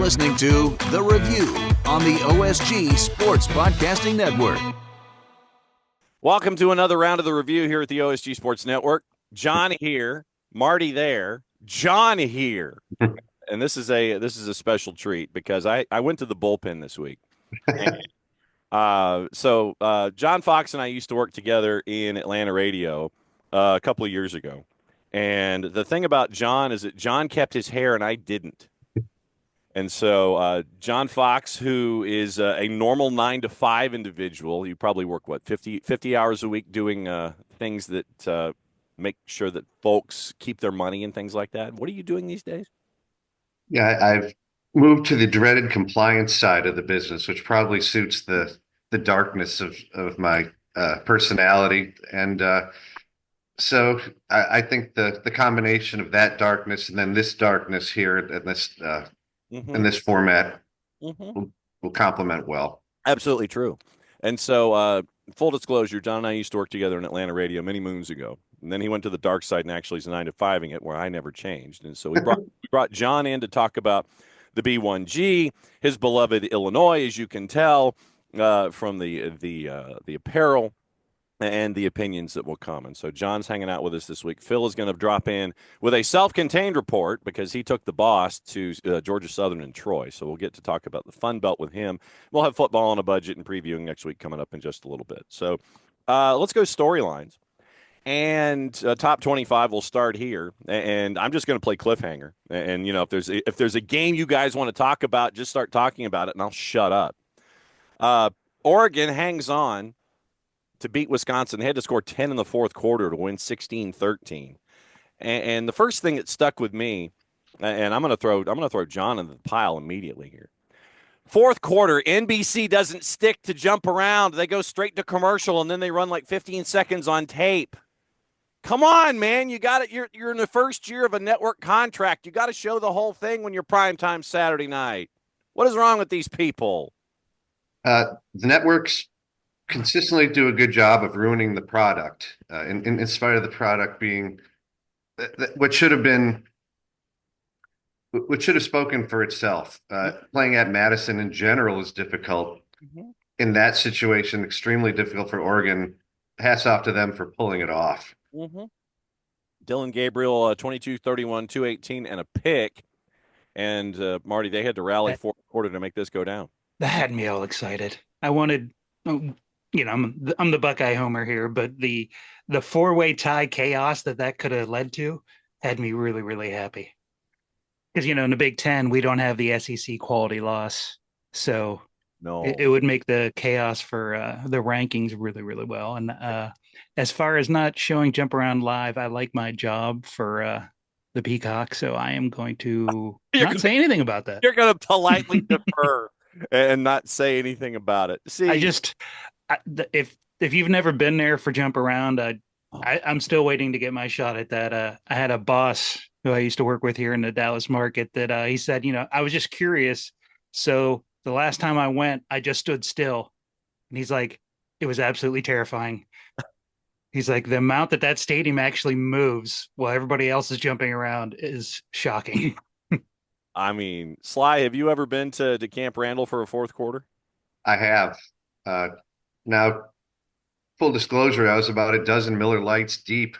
listening to The Review on the OSG Sports Podcasting Network. Welcome to another round of The Review here at the OSG Sports Network. Jon here, Marty there, Jon here. And this is a special treat because I went to the bullpen this week. So Jon Fox and I used to work together in Atlanta radio a couple of years ago. And the thing about Jon is that Jon kept his hair and I didn't. And so Jon Fox, who is a normal 9-to-5 individual, you probably work, 50 hours a week doing things that make sure that folks keep their money and things like that. What are you doing these days? Yeah, I've moved to the dreaded compliance side of the business, which probably suits the darkness of my personality. And so I think the combination of that darkness and then this darkness here and this in this format will complement well. Absolutely true. And so full disclosure, Jon and I used to work together in Atlanta radio many moons ago. And then he went to the dark side and actually is 9-to-5ing it, where I never changed. And so we brought Jon in to talk about the B1G, his beloved Illinois, as you can tell from the apparel and the opinions that will come. And so Jon's hanging out with us this week. Phil is going to drop in with a self-contained report because he took the boss to Georgia Southern and Troy. So we'll get to talk about the Fun Belt with him. We'll have football on a budget and previewing next week coming up in just a little bit. So let's go storylines. And top 25 will start here, and I'm just going to play cliffhanger. And you know, if there's a game you guys want to talk about, just start talking about it, and I'll shut up. Oregon hangs on to beat Wisconsin. They had to score 10 in the fourth quarter to win 16-13. And the first thing that stuck with me, and I'm going to throw Jon in the pile immediately here. Fourth quarter, NBC doesn't stick to jump around. They go straight to commercial, and then they run like 15 seconds on tape. Come on, man. You got it. You're in the first year of a network contract. You got to show the whole thing when you're primetime Saturday night. What is wrong with these people? The networks consistently do a good job of ruining the product, in spite of the product being what should have spoken for itself. Playing at Madison in general is difficult. In that situation, extremely difficult for Oregon. Hats off to them for pulling it off. Dylan Gabriel, 22-31, 218, and a pick. And Marty, they had to rally fourth quarter to make this go down. That had me all excited. I wanted, I'm the Buckeye homer here, but the four-way tie chaos that could have led to had me really, really happy. Because, in the Big Ten, we don't have the SEC quality loss. So no, it would make the chaos for the rankings really, really well. And as far as not showing Jump Around live, I like my job for the Peacock. So I am going to say anything about that. You're going to politely defer and not say anything about it. See, if you've never been there for Jump Around, I'm still waiting to get my shot at that. I had a boss who I used to work with here in the Dallas market that he said, I was just curious. So the last time I went, I just stood still. And he's like, it was absolutely terrifying. He's like, the amount that stadium actually moves while everybody else is jumping around is shocking. I mean, Sly, have you ever been to Camp Randall for a fourth quarter? I have. Now, full disclosure, I was about a dozen Miller Lights deep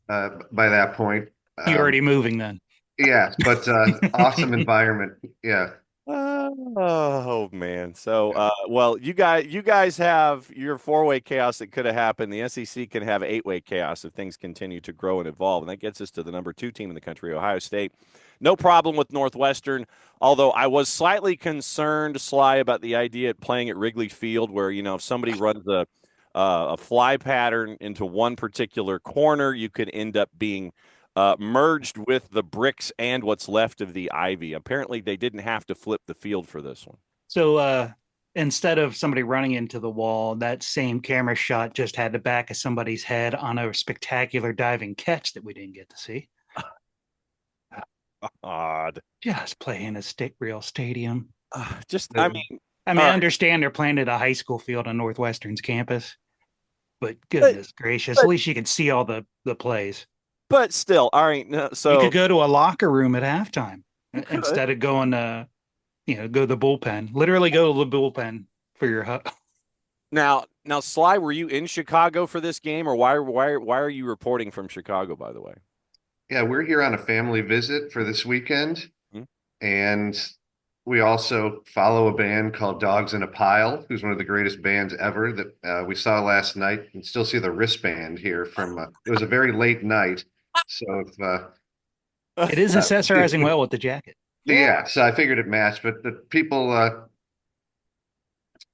by that point. You're already moving then. Yeah, but awesome environment. Yeah. Oh man. So well, you guys have your four-way chaos that could have happened. The SEC can have eight-way chaos if things continue to grow and evolve. And that gets us to the number 2 team in the country, Ohio State. No problem with Northwestern, although I was slightly concerned, Sly, about the idea of playing at Wrigley Field where, if somebody runs a fly pattern into one particular corner, you could end up being merged with the bricks and what's left of the ivy. Apparently, they didn't have to flip the field for this one. So instead of somebody running into the wall, that same camera shot just had the back of somebody's head on a spectacular diving catch that we didn't get to see. Odd. Just playing a real stadium. I understand they're playing at a high school field on Northwestern's campus, but goodness gracious, at least you can see all the plays. But still, all right. So you could go to a locker room at halftime instead of going to go to the bullpen. Literally go to the bullpen for your Now, Sly, were you in Chicago for this game, or why are you reporting from Chicago, by the way? Yeah, we're here on a family visit for this weekend, Hmm? and we also follow a band called Dogs in a Pile, who's one of the greatest bands ever that we saw last night. And still see the wristband here from. It was a very late night, so if, It is accessorizing well with the jacket. yeah, so I figured it matched. But the people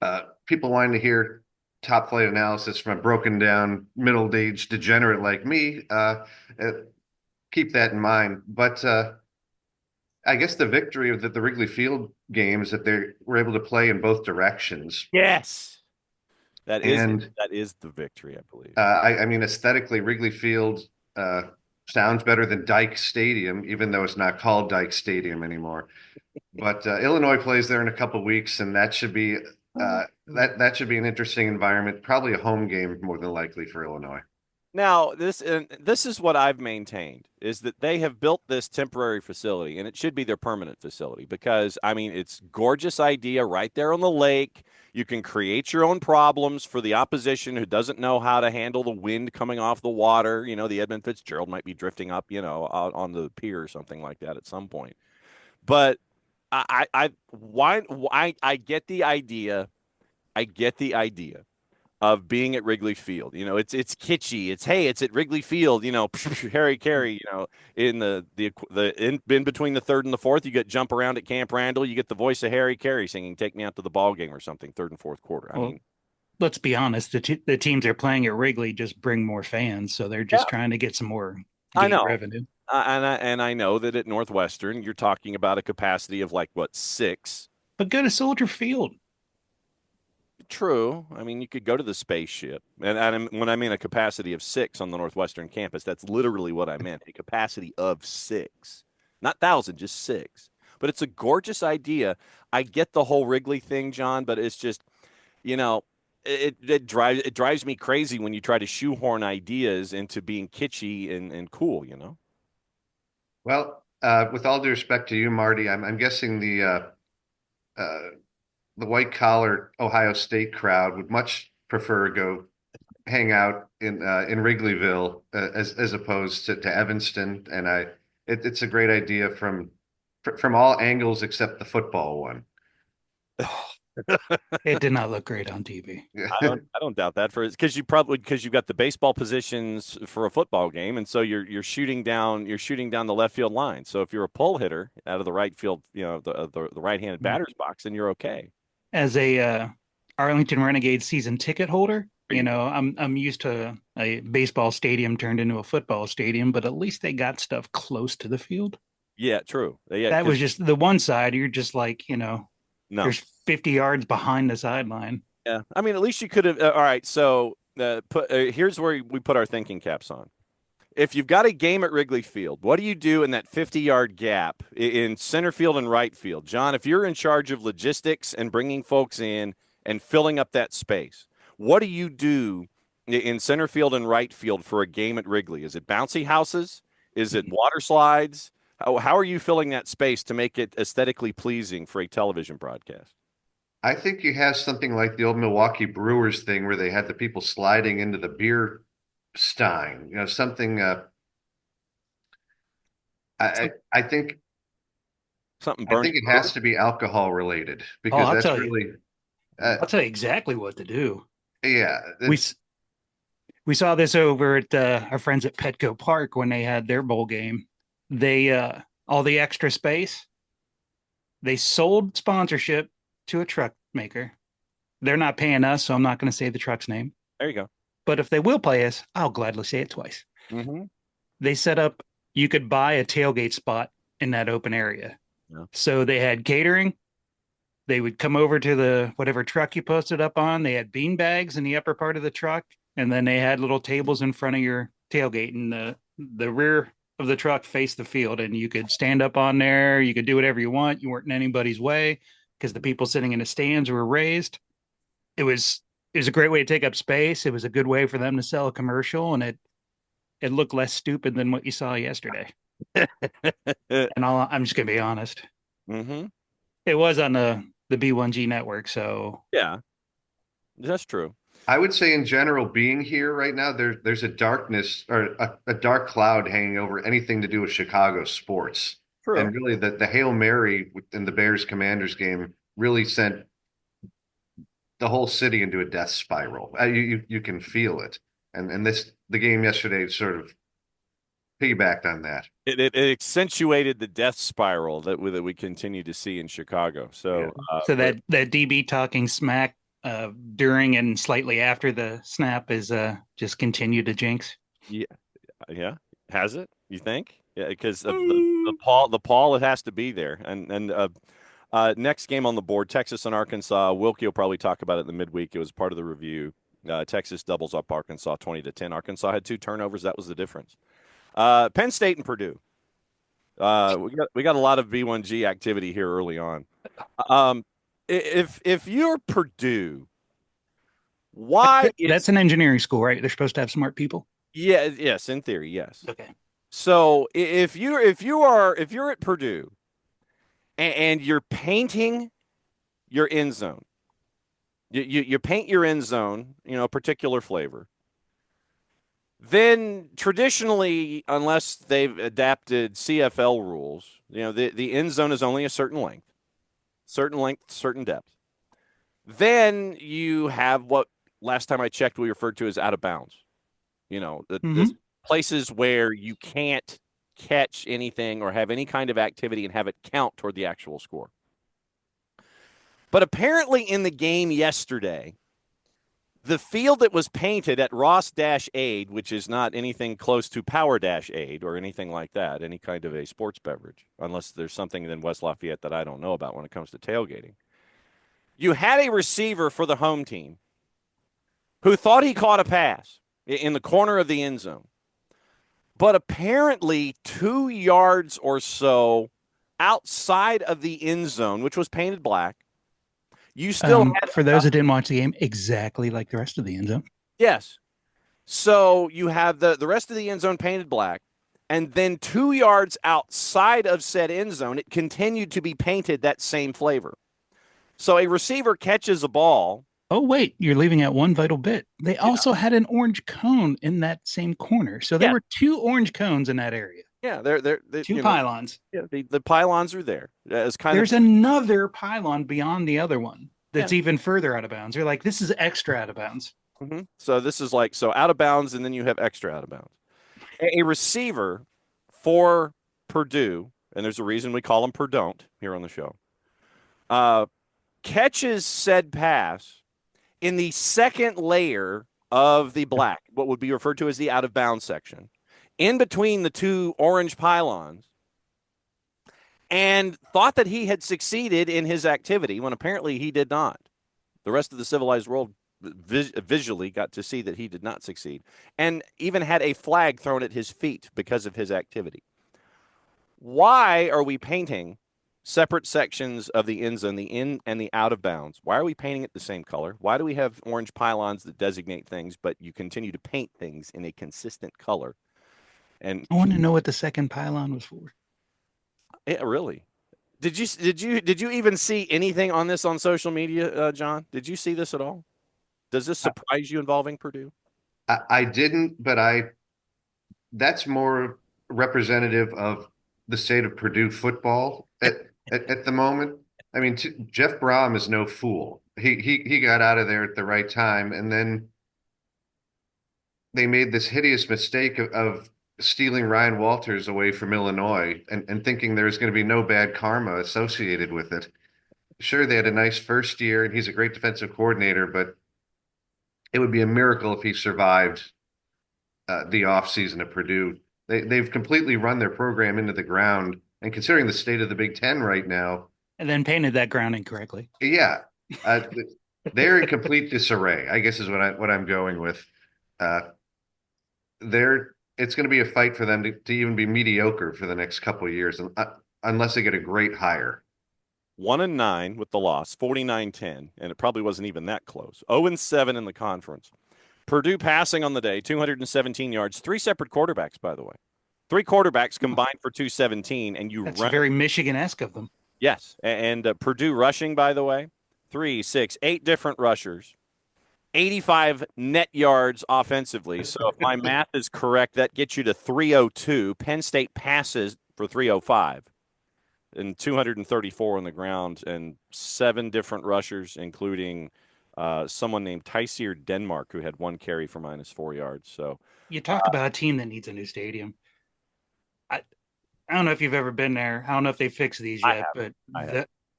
wanting to hear top flight analysis from a broken down middle-aged degenerate like me, keep that in mind. But I guess the victory of the Wrigley Field game is that they were able to play in both directions. Yes. And that is the victory, I believe. I mean, aesthetically, Wrigley Field sounds better than Dyke Stadium, even though it's not called Dyke Stadium anymore. But Illinois plays there in a couple of weeks, and that should be that should be an interesting environment. Probably a home game more than likely for Illinois. Now, this is what I've maintained is that they have built this temporary facility, and it should be their permanent facility because, I mean, it's gorgeous idea right there on the lake. You can create your own problems for the opposition who doesn't know how to handle the wind coming off the water. You know, the Edmund Fitzgerald might be drifting up, out on the pier or something like that at some point. But I get the idea. I get the idea of being at Wrigley Field. You know, it's kitschy. It's at Wrigley Field. You know, Harry Carey. You know, in in between the third and the fourth, you get jump around at Camp Randall. You get the voice of Harry Carey singing "Take Me Out to the Ball Game" or something. Third and fourth quarter. I mean, let's be honest. The teams are playing at Wrigley just bring more fans, so they're just trying to get some more I know revenue. And I know that at Northwestern, you're talking about a capacity of like what 6. But go to Soldier Field. True. I mean, you could go to the spaceship. And when I mean a capacity of 6 on the Northwestern campus, that's literally what I meant. A capacity of 6. Not 1,000, just 6. But it's a gorgeous idea. I get the whole Wrigley thing, John, but it's just, it drives me crazy when you try to shoehorn ideas into being kitschy and cool, Well, with all due respect to you, Marty, I'm guessing the white collar Ohio State crowd would much prefer go hang out in Wrigleyville as opposed to Evanston, and it's a great idea from all angles except the football one. It did not look great on TV. I don't doubt that because you've got the baseball positions for a football game, and so you're shooting down the left field line. So if you're a pull hitter out of the right field, the right-handed batter's box, then you're okay. As a Arlington Renegade season ticket holder, I'm used to a baseball stadium turned into a football stadium, but at least they got stuff close to the field. Yeah, true. Yeah, that was just the one side. You're just like, no. There's 50 yards behind the sideline. Yeah, I mean, at least you could have. All right, so here's where we put our thinking caps on. If you've got a game at Wrigley Field, what do you do in that 50-yard gap in center field and right field? John, if you're in charge of logistics and bringing folks in and filling up that space, what do you do in center field and right field for a game at Wrigley? Is it bouncy houses? Is it water slides? How are you filling that space to make it aesthetically pleasing for a television broadcast? I think you have something like the old Milwaukee Brewers thing where they had the people sliding into the beer stein, something. I think something. I think it has to be alcohol related because that's really. I'll tell you exactly what to do. Yeah, we saw this over at our friends at Petco Park when they had their bowl game. They all the extra space. They sold sponsorship to a truck maker. They're not paying us, so I'm not going to say the truck's name. There you go. But if they will pay us, I'll gladly say it twice. Mm-hmm. They set up, you could buy a tailgate spot in that open area. Yeah. So they had catering. They would come over to the whatever truck you posted up on. They had bean bags in the upper part of the truck. And then they had little tables in front of your tailgate, and the rear of the truck faced the field. And you could stand up on there. You could do whatever you want. You weren't in anybody's way because the people sitting in the stands were raised. It was a great way to take up space. It was a good way for them to sell a commercial, and it looked less stupid than what you saw yesterday. And I'm just going to be honest. Mm-hmm. It was on the B1G network, so Yeah, that's true. I would say in general, being here right now, there's a darkness or a dark cloud hanging over anything to do with Chicago sports. True. And really the Hail Mary in the Bears Commanders game really sent the whole city into a death spiral. You can feel it. And the game yesterday sort of piggybacked on that. It accentuated the death spiral that we continue to see in Chicago. So, so that DB talking smack during and slightly after the snap is just continued to jinx. yeah, has it? You think? Yeah, because of the Paul, it has to be there. And next game on the board, Texas and Arkansas. Wilkie will probably talk about it in the midweek. It was part of the review. Texas doubles up Arkansas 20-10. Arkansas had 2 turnovers. That was the difference. Penn State and Purdue. We got a lot of B1G activity here early on. If you're Purdue, why? That's an engineering school, right? They're supposed to have smart people. Yeah. Yes. In theory, yes. Okay. So if you're at Purdue and you're painting your end zone, you paint your end zone, a particular flavor. Then traditionally, unless they've adapted CFL rules, the end zone is only a certain length, certain depth. Then you have what last time I checked we referred to as out of bounds. The places where you can't catch anything or have any kind of activity and have it count toward the actual score. But apparently in the game yesterday, the field that was painted at Ross-Aid, which is not anything close to Power-Aid or anything like that, any kind of a sports beverage, unless there's something in West Lafayette that I don't know about when it comes to tailgating. You had a receiver for the home team who thought he caught a pass in the corner of the end zone. But apparently 2 yards or so outside of the end zone, which was painted black, you still had, for those that didn't watch the game, exactly like the rest of the end zone. Yes. So you have the rest of the end zone painted black, and then 2 yards outside of said end zone, it continued to be painted that same flavor. So a receiver catches a ball. Oh, wait, you're leaving out one vital bit. They also had an orange cone in that same corner. So there were 2 orange cones in that area. Yeah, they're 2 pylons. The pylons are there. There's another pylon beyond the other one that's even further out of bounds. You're like, this is extra out of bounds. Mm-hmm. So this is out of bounds, and then you have extra out of bounds. A receiver for Purdue, and there's a reason we call them Purdon't here on the show, catches said pass in the second layer of the black, what would be referred to as the out of bounds section, in between the 2 orange pylons, and thought that he had succeeded in his activity when apparently he did not. The rest of the civilized world visually got to see that he did not succeed, and even had a flag thrown at his feet because of his activity. Why are we painting separate sections of the end zone, the in and the out of bounds? Why are we painting it the same color? Why do we have orange pylons that designate things, but you continue to paint things in a consistent color? And I want to know what the second pylon was for. Yeah, really. Did you even see anything on this on social media, John? Did you see this at all? Does this surprise you involving Purdue? I didn't, but that's more representative of the state of Purdue football at the moment. I mean, Jeff Brom is no fool. He got out of there at the right time, and then they made this hideous mistake of stealing Ryan Walters away from Illinois and thinking there's going to be no bad karma associated with it. Sure, they had a nice first year, and he's a great defensive coordinator, but it would be a miracle if he survived the offseason at Purdue. They've completely run their program into the ground, and considering the state of the Big Ten right now, and then painted that ground incorrectly. Yeah, they're in complete disarray, I guess is what I'm going with. It's going to be a fight for them to even be mediocre for the next couple of years, unless they get a great hire. 1-9 with the loss, 49-10, and it probably wasn't even that close. 0-7 in the conference. Purdue passing on the day, 217 yards, 3 separate quarterbacks, by the way. 3 quarterbacks combined for 217, and That's very Michigan-esque of them. Yes, and Purdue rushing, by the way, 3, 6, 8 different rushers, 85 net yards offensively. So if my math is correct, that gets you to 302. Penn State passes for 305 and 234 on the ground, and 7 different rushers, including someone named Tysier Denmark, who had 1 carry for -4 yards. So You talk about a team that needs a new stadium. I don't know if you've ever been there. I don't know if they fixed these yet, but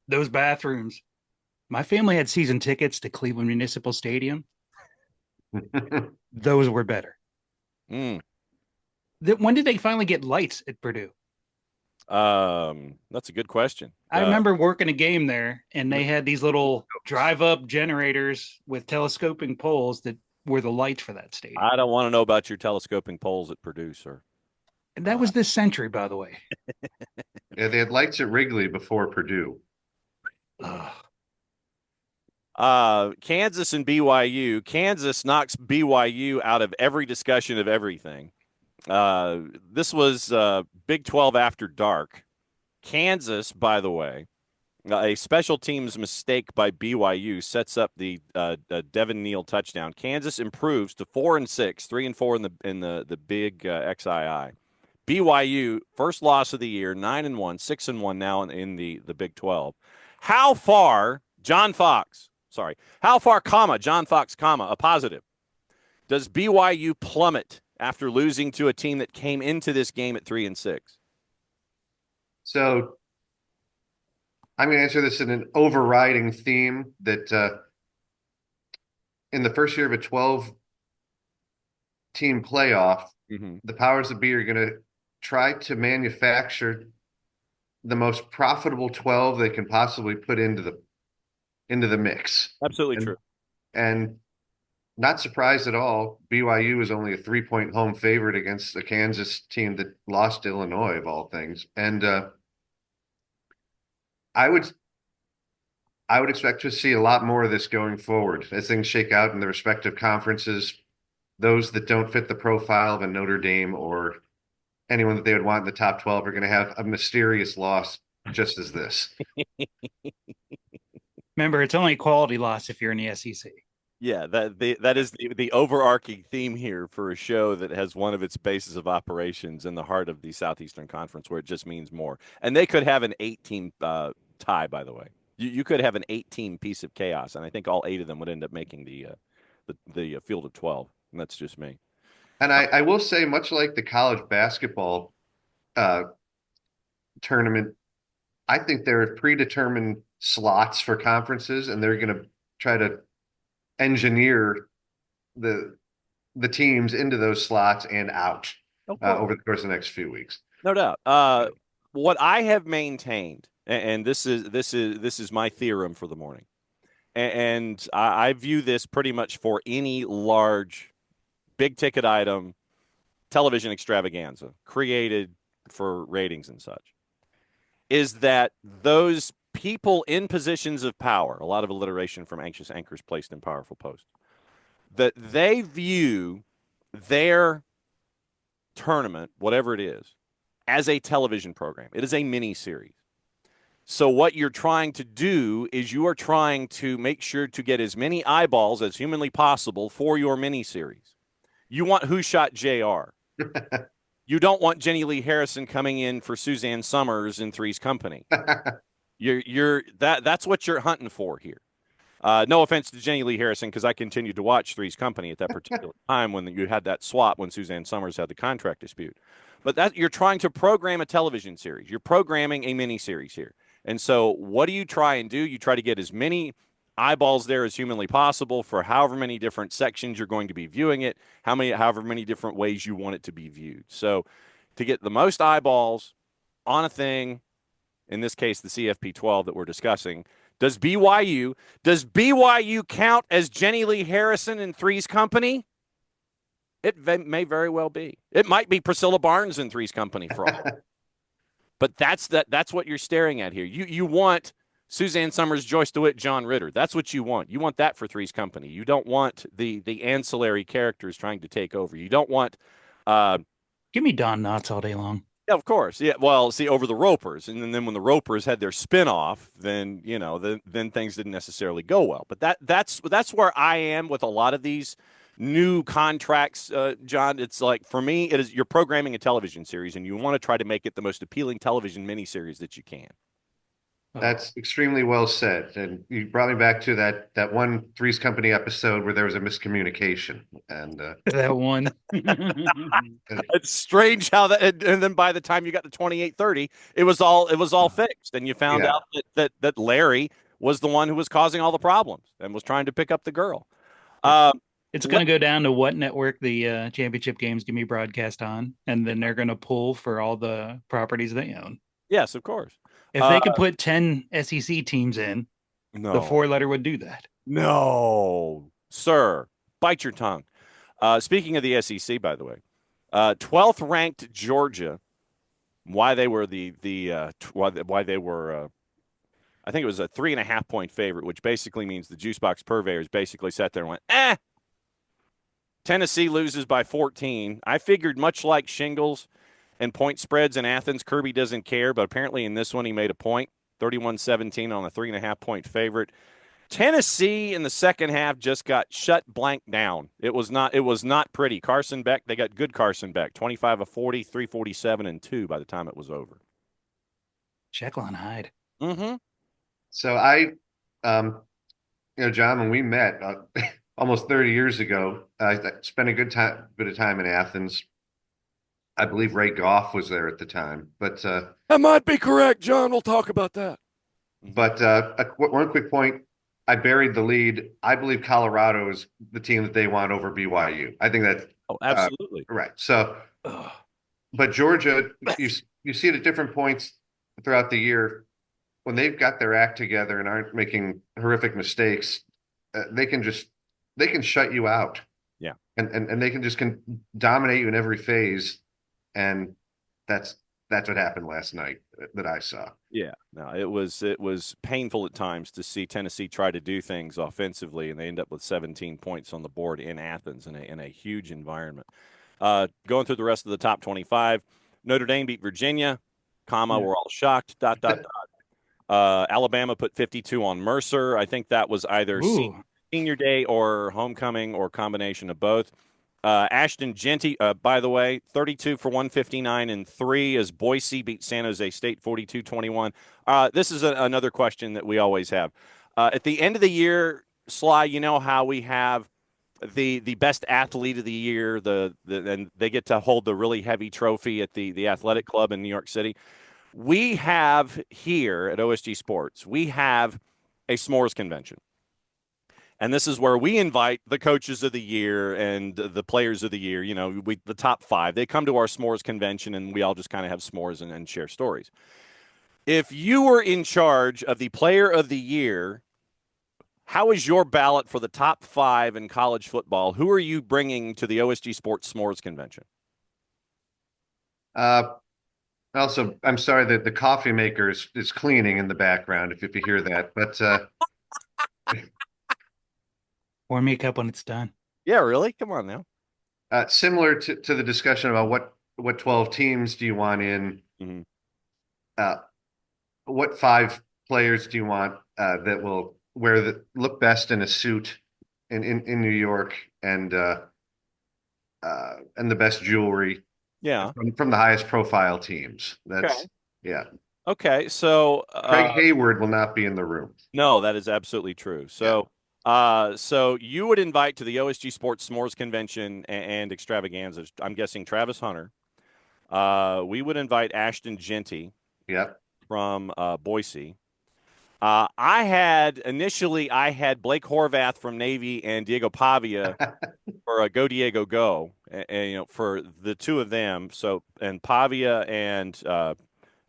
those bathrooms. My family had season tickets to Cleveland Municipal Stadium. Those were better. Mm. When did they finally get lights at Purdue? That's a good question. I remember working a game there, and they had these little drive-up generators with telescoping poles that were the lights for that stadium. I don't want to know about your telescoping poles at Purdue, sir. And that was this century, by the way. Yeah, they had lights at Wrigley before Purdue. Kansas and BYU. Kansas knocks BYU out of every discussion of everything. This was Big 12 after dark. Kansas, by the way, a special teams mistake by BYU sets up the Devin Neal touchdown. Kansas improves to 4-6, 3-4 in the big XII. BYU, first loss of the year, 9-1, 6-1 now in the Big 12. How far, Jon Fox, Jon Fox, a positive, does BYU plummet after losing to a team that came into this game at 3-6? So I'm going to answer this in an overriding theme that in the first year of a 12-team playoff, the powers that be are going to try to manufacture the most profitable 12 they can possibly put into the mix. Absolutely true. And not surprised at all, BYU is only a 3-point home favorite against a Kansas team that lost to Illinois, of all things. And I would expect to see a lot more of this going forward as things shake out in the respective conferences. Those that don't fit the profile of a Notre Dame or anyone that they would want in the top 12 are going to have a mysterious loss, just as this. Remember, it's only a quality loss if you're in the SEC. Yeah, that is the overarching theme here for a show that has one of its bases of operations in the heart of the Southeastern Conference, where it just means more. And they could have an 8-team tie, by the way. You could have an 8-team piece of chaos, and I think all 8 of them would end up making the field of 12. And that's just me. And I will say, much like the college basketball tournament, I think there are predetermined slots for conferences, and they're going to try to engineer the teams into those slots and out over the course of the next few weeks. No doubt. What I have maintained, and this is my theorem for the morning, and I view this pretty much for any large big ticket item television extravaganza created for ratings and such, is that those people in positions of power, a lot of alliteration from anxious anchors placed in powerful posts, that they view their tournament, whatever it is, as a television program. It is a mini series. So what you're trying to do is you are trying to make sure to get as many eyeballs as humanly possible for your mini series. You want Who Shot JR. You don't want Jenny Lee Harrison coming in for Suzanne Summers in Three's Company. That's what you're hunting for here. No offense to Jenny Lee Harrison, because I continued to watch Three's Company at that particular time when you had that swap when Suzanne Summers had the contract dispute. But that you're trying to program a television series. You're programming a mini series here. And so what do you try and do? You try to get as many eyeballs there as humanly possible for however many different sections you're going to be viewing it, however many different ways you want it to be viewed. So to get the most eyeballs on a thing, in this case, the CFP 12 that we're discussing, does BYU count as Jenny Lee Harrison in Three's Company? It may very well be. It might be Priscilla Barnes in Three's Company for all. But that's what you're staring at here. You want Suzanne Summers, Joyce DeWitt, John Ritter. That's what you want. You want that for Three's Company. You don't want the ancillary characters trying to take over. You don't want give me Don Knotts all day long. Yeah, of course. Yeah. Well, see, over the Ropers, and then when the Ropers had their spinoff, then then things didn't necessarily go well. But that's where I am with a lot of these new contracts, John. It's like for me, it is you're programming a television series, and you want to try to make it the most appealing television miniseries that you can. That's extremely well said. And you brought me back to that one Three's Company episode where there was a miscommunication. And That one. It's strange how that, and then by the time you got to 28:30, it was all fixed, and you found yeah, out that Larry was the one who was causing all the problems and was trying to pick up the girl. It's going to go down to what network the championship games can be broadcast on, and then they're going to pull for all the properties they own. Yes, of course. If they could put 10 SEC teams in, the No, four-letter would do that. no, sir, bite your tongue. Speaking of the SEC, by the way, 12th ranked Georgia. Why they were why they were I think it was a 3.5 point favorite, which basically means the juice box purveyors basically sat there and went, Tennessee loses by 14. I figured much like shingles and point spreads in Athens, Kirby doesn't care, but apparently in this one he made a point, 31-17 on a 3.5 point favorite. Tennessee in the second half just got shut blank down. It was not pretty. Carson Beck, they got good Carson Beck, 25 of 40, 347 and 2 by the time it was over. Jekyll and Hyde. Mm-hmm. so John, when we met almost 30 years ago, I spent a bit of time in Athens. I believe Ray Goff was there at the time, but That might be correct, John. We'll talk about that. one quick point. I buried the lead. I believe Colorado is the team that they want over BYU. I think that Absolutely. right. So, but Georgia, you see it at different points throughout the year when they've got their act together and aren't making horrific mistakes. They can shut you out. Yeah, and they can dominate you in every phase, and that's what happened last night that I saw. Yeah, no, it was painful at times to see Tennessee try to do things offensively, and they end up with 17 points on the board in Athens in a huge environment. Going through the rest of the top 25, Notre Dame beat Virginia, we're all shocked, ... Alabama put 52 on Mercer. I think that was either senior day or homecoming or combination of both. Ashton Genty, by the way, 32 for 159 and 3 as Boise beat San Jose State 42-21. This is another question that we always have. At the end of the year, Sly, you know how we have the best athlete of the year, and they get to hold the really heavy trophy at the athletic club in New York City. We have here at OSG Sports, we have a s'mores convention. And this is where we invite the coaches of the year and the players of the year, the top 5. They come to our s'mores convention, and we all just kind of have s'mores and share stories. If you were in charge of the player of the year, how is your ballot for the top 5 in college football? Who are you bringing to the OSG Sports s'mores convention? Also, I'm sorry that the coffee maker is cleaning in the background, if you hear that. But Pour me a cup when it's done. Yeah, really? Come on now. Similar to the discussion about what 12 teams do you want in, what 5 players do you want that will look best in a suit in New York and the best jewelry from the highest profile teams. Okay, so Craig Hayward will not be in the room. No, that is absolutely true. So so you would invite to the OSG Sports S'mores Convention and Extravaganza, I'm guessing Travis Hunter. We would invite Ashton Genty from Boise. I had Blake Horvath from Navy and Diego Pavia for a Go Diego Go, and for the two of them. So and Pavia and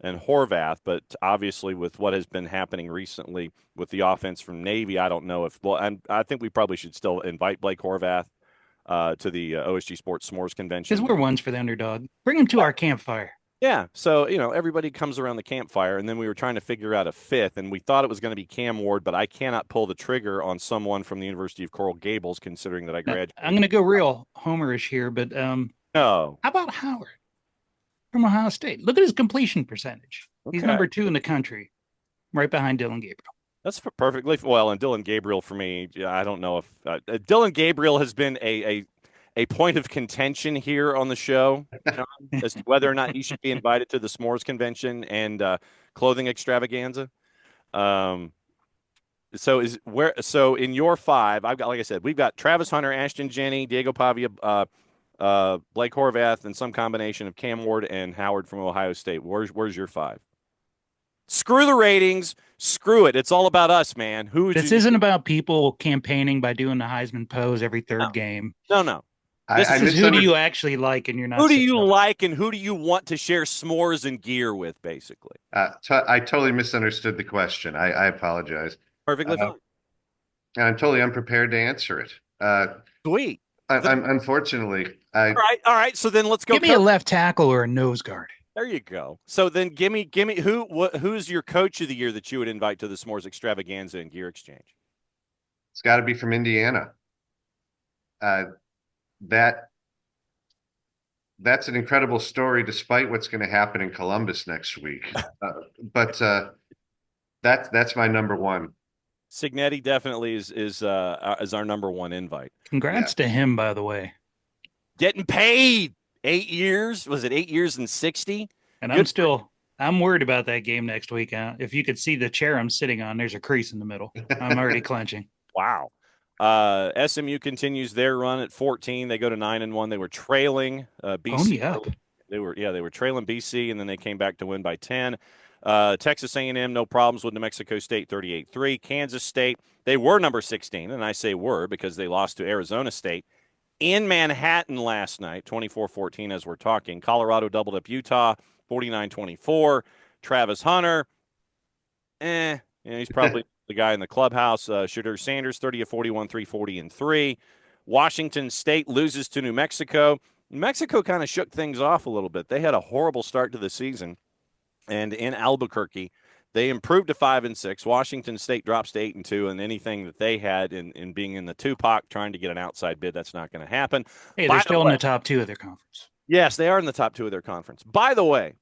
Horvath, but obviously with what has been happening recently with the offense from Navy, I don't know if I think we probably should still invite Blake Horvath to the OSG Sports S'mores Convention. Because we're ones for the underdog. Bring him to our campfire. Yeah, so everybody comes around the campfire, and then we were trying to figure out a 5th, and we thought it was going to be Cam Ward, but I cannot pull the trigger on someone from the University of Coral Gables, considering that I graduated. I'm going to go real homerish here, but no. How about Howard? from Ohio State. Look at his completion percentage. Okay. He's number 2 in the country, right behind Dylan Gabriel. That's perfectly well. And Dylan Gabriel, for me, I don't know if Dylan Gabriel has been a point of contention here on the show, John, as to whether or not he should be invited to the S'mores convention and clothing extravaganza. So in your 5, I've got, like I said, we've got Travis Hunter, Ashton Jenney, Diego Pavia, Blake Horvath, and some combination of Cam Ward and Howard from Ohio State. Where's your 5? Screw the ratings. Screw it. It's all about us, man. This isn't about people campaigning by doing the Heisman pose every third game. No. This is who do you actually like, and you're not. Who do you like, and who do you want to share s'mores and gear with, basically? I totally misunderstood the question. I apologize. Perfectly fine. And I'm totally unprepared to answer it. Sweet. I'm unfortunately. All right. So then let's go. Give me a left tackle or a nose guard. There you go. So then give me who's your coach of the year that you would invite to the S'mores extravaganza and gear exchange? It's got to be from Indiana. That's an incredible story, despite what's going to happen in Columbus next week. But that's my number 1. Cignetti definitely is our number 1 invite. Congrats to him, by the way. Getting paid 8 years. Was it 8 years and 60? And I'm worried about that game next week. If you could see the chair I'm sitting on, there's a crease in the middle. I'm already clenching. Wow. SMU continues their run at 14. They go to 9-1. They were trailing BC. Up. They were trailing BC, and then they came back to win by 10. Texas A&M, no problems with New Mexico State, 38-3. Kansas State, they were number 16, and I say were because they lost to Arizona State in Manhattan last night, 24-14 as we're talking. Colorado doubled up Utah, 49-24. Travis Hunter, he's probably the guy in the clubhouse. Shadur Sanders, 30-41, 340-3. Washington State loses to New Mexico. New Mexico kind of shook things off a little bit. They had a horrible start to the season. And in Albuquerque, they improved to 5-6. Washington State drops to 8-2, and anything that they had in being in the Tupac, trying to get an outside bid, that's not going to happen. Hey, they're still in the top 2 of their conference. Yes, they are in the top 2 of their conference. By the way,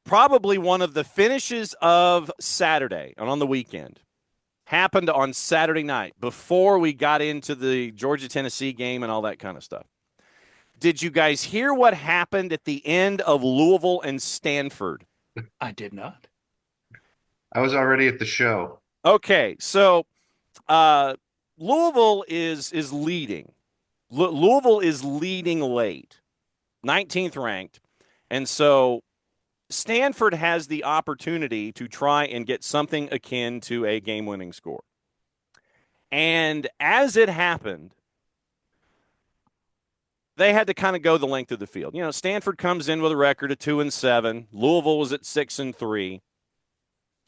probably one of the finishes of Saturday and on the weekend happened on Saturday night before we got into the Georgia-Tennessee game and all that kind of stuff. Did you guys hear what happened at the end of Louisville and Stanford? I did not. I was already at the show. Okay, so Louisville is leading. Louisville is leading late, 19th ranked. And so Stanford has the opportunity to try and get something akin to a game-winning score. And as it happened, they had to kind of go the length of the field. You know, Stanford comes in with a record of 2-7. Louisville was at 6-3.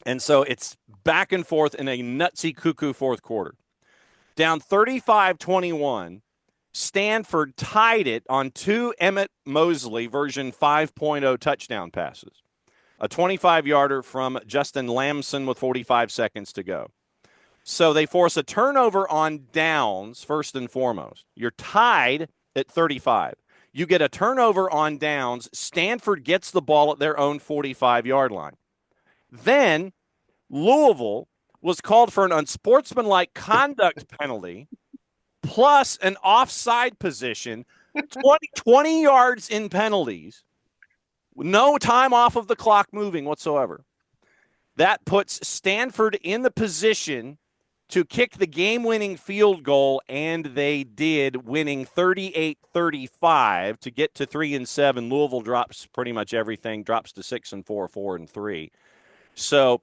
And so it's back and forth in a nutsy cuckoo fourth quarter. Down 35-21, Stanford tied it on 2 Emmett Mosley version 5.0 touchdown passes. A 25-yarder from Justin Lamson with 45 seconds to go. So they force a turnover on downs, first and foremost. You're tied at 35. You get a turnover on downs. Stanford gets the ball at their own 45-yard line. Then Louisville was called for an unsportsmanlike conduct penalty plus an offside position, 20 yards in penalties, no time off of the clock moving whatsoever. That puts Stanford in the position to kick the game-winning field goal, and they did, winning 38-35 to get to 3-7. Louisville drops pretty much everything, drops to 6-4, 4-3. So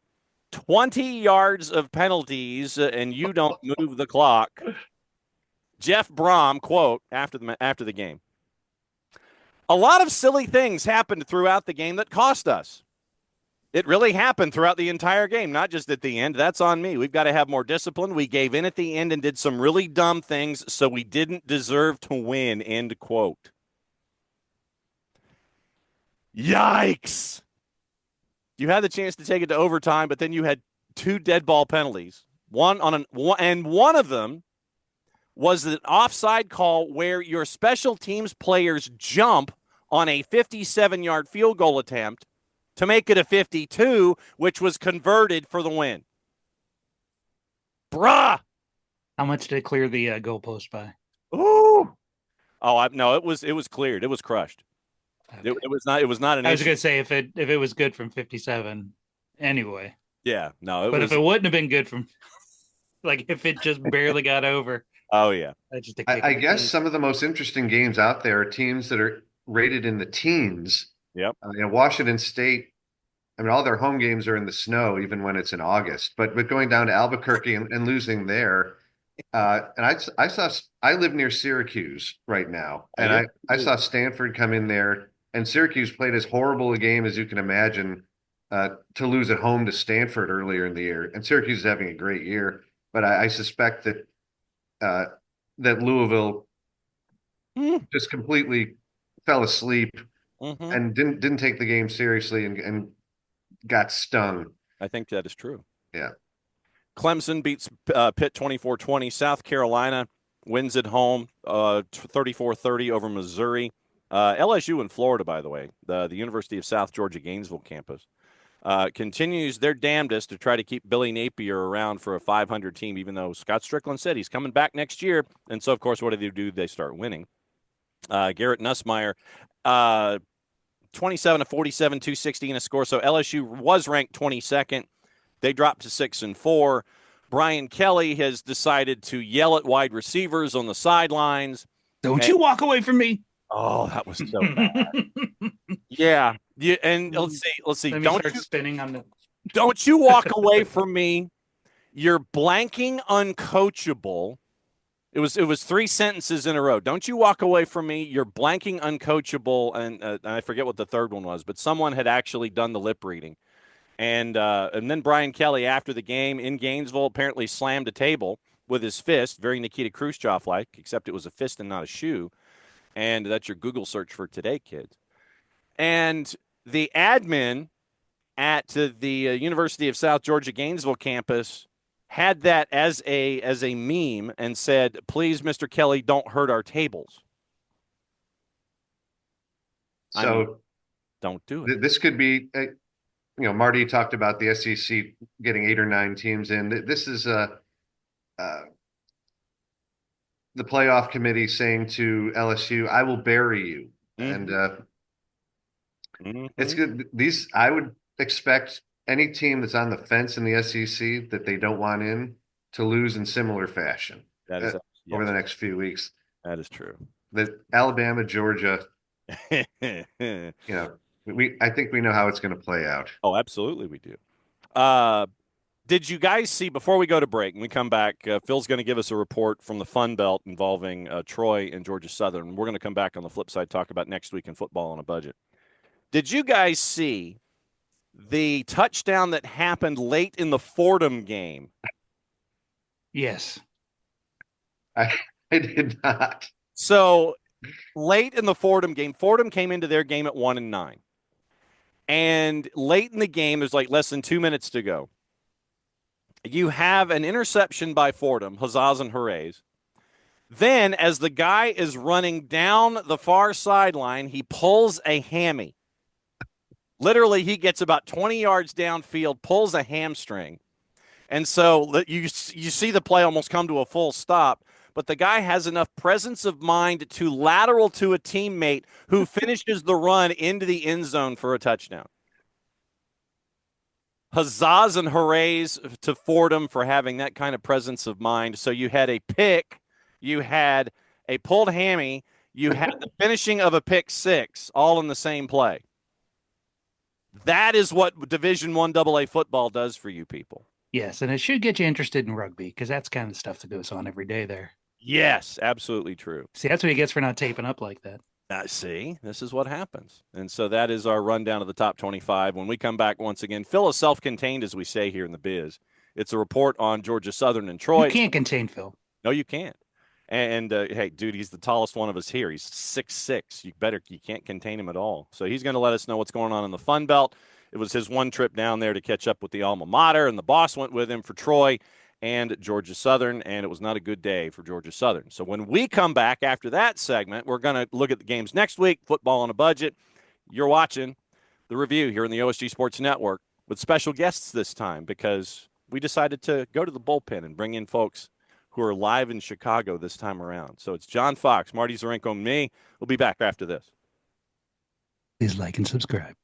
20 yards of penalties, and you don't move the clock. Jeff Brom, quote, after the game. A lot of silly things happened throughout the game that cost us. It really happened throughout the entire game, not just at the end. That's on me. We've got to have more discipline. We gave in at the end and did some really dumb things, so we didn't deserve to win, end quote. Yikes. You had the chance to take it to overtime, but then you had 2 dead ball penalties. One of them was an offside call where your special teams players jump on a 57-yard field goal attempt to make it a 52, which was converted for the win. Bruh. How much did it clear the goalpost by? Ooh. Oh, no, it was cleared. It was crushed. Okay. It was not an I was issue. going to say if it was good from 57 anyway. Yeah, no, But if it wouldn't have been good from, like, if it just barely got over. Oh, yeah. That's just I guess some of the most interesting games out there are teams that are rated in the teens. Yep. Washington State, I mean, all their home games are in the snow, even when it's in August. But going down to Albuquerque and losing there, and I live near Syracuse right now, and I saw Stanford come in there, and Syracuse played as horrible a game as you can imagine to lose at home to Stanford earlier in the year. And Syracuse is having a great year, but I suspect that that Louisville just completely fell asleep and didn't take the game seriously and got stung. I think that is true. Yeah. Clemson beats Pitt 24-20. South Carolina wins at home 34-30 over Missouri. LSU in Florida, by the way, the University of South Georgia Gainesville campus, continues their damnedest to try to keep Billy Napier around for a 500 team, even though Scott Strickland said he's coming back next year. And so, of course, what do? They start winning. Garrett Nussmeier, 27-47, 260 in a score. So LSU was ranked 22nd. They dropped to 6-4. Brian Kelly has decided to yell at wide receivers on the sidelines. Don't you walk away from me. Oh, that was so bad. Yeah. And let's see. Don't you walk away from me. You're blanking uncoachable. It was 3 sentences in a row. Don't you walk away from me. You're blanking uncoachable. And I forget what the third one was, but someone had actually done the lip reading. And then Brian Kelly, after the game in Gainesville, apparently slammed a table with his fist, very Nikita Khrushchev-like, except it was a fist and not a shoe. And that's your Google search for today, kids. And the admin at the University of South Georgia Gainesville campus had that as a meme and said, "Please, Mr. Kelly, don't hurt our tables." So don't do it. This could be, Marty talked about the SEC getting 8 or 9 teams in. This is the playoff committee saying to LSU, "I will bury you." And it's good. I would expect any team that's on the fence in the SEC that they don't want in to lose in similar fashion over the next few weeks. That is true. That Alabama, Georgia, I think we know how it's going to play out. Oh, absolutely we do. Did you guys see, before we go to break and we come back, Phil's going to give us a report from the Fun Belt involving Troy and Georgia Southern. We're going to come back on the flip side, talk about next week in football on a budget. Did you guys see the touchdown that happened late in the Fordham game? Yes. I did not. So late in the Fordham game, Fordham came into their game at 1-9. And late in the game, there's like less than 2 minutes to go. You have an interception by Fordham, huzzahs and hoorays. Then, as the guy is running down the far sideline, he pulls a hammy. Literally, he gets about 20 yards downfield, pulls a hamstring. And so you see the play almost come to a full stop, but the guy has enough presence of mind to lateral to a teammate who finishes the run into the end zone for a touchdown. Huzzahs and hoorays to Fordham for having that kind of presence of mind. So you had a pick, you had a pulled hammy, you had the finishing of a pick six, all in the same play. That is what Division I AA football does for you people. Yes, and it should get you interested in rugby because that's kind of stuff that goes on every day there. Yes, absolutely true. See, that's what he gets for not taping up like that. See, this is what happens. And so that is our rundown of the top 25. When we come back once again, Phil is self-contained, as we say here in the biz. It's a report on Georgia Southern and Troy. You can't contain Phil. No, you can't. And hey, dude, he's the tallest one of us here. He's 6'6". You can't contain him at all. So he's going to let us know what's going on in the Fun Belt. It was his one trip down there to catch up with the alma mater, and the boss went with him for Troy. and Georgia Southern, and it was not a good day for Georgia Southern. So when we come back after that segment, we're going to look at the games next week, football on a budget. You're watching the review here in the OSG Sports Network with special guests this time because we decided to go to the bullpen and bring in folks who are live in Chicago this time around. So it's Jon Fox, Marty Zarenko, and me. We'll be back after this. Please like and subscribe.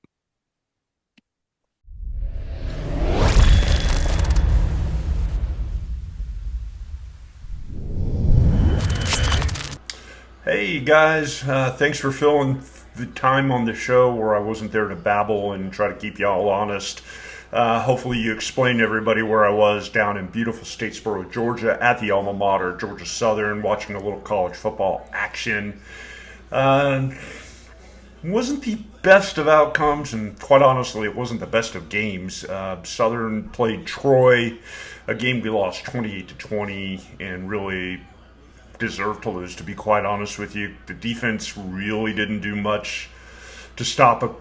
Hey guys, thanks for filling the time on the show where I wasn't there to babble and try to keep y'all honest. Hopefully you explained to everybody where I was down in beautiful Statesboro, Georgia at the alma mater, Georgia Southern, watching a little college football action. Wasn't the best of outcomes, and quite honestly it wasn't the best of games. Southern played Troy, a game we lost 28-20, and really deserved to lose, to be quite honest with you. The defense really didn't do much to stop a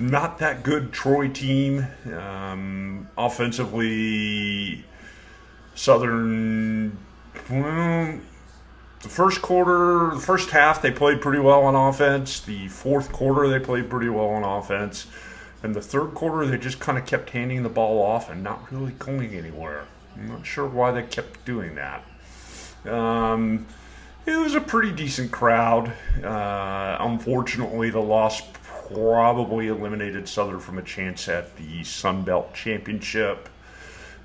not that good Troy team. Offensively, Southern, well, the first half they played pretty well on offense. The fourth quarter they played pretty well on offense. And the third quarter they just kind of kept handing the ball off and not really going anywhere. I'm not sure why they kept doing that. It was a pretty decent crowd. Unfortunately, the loss probably eliminated Southern from a chance at the Sun Belt Championship.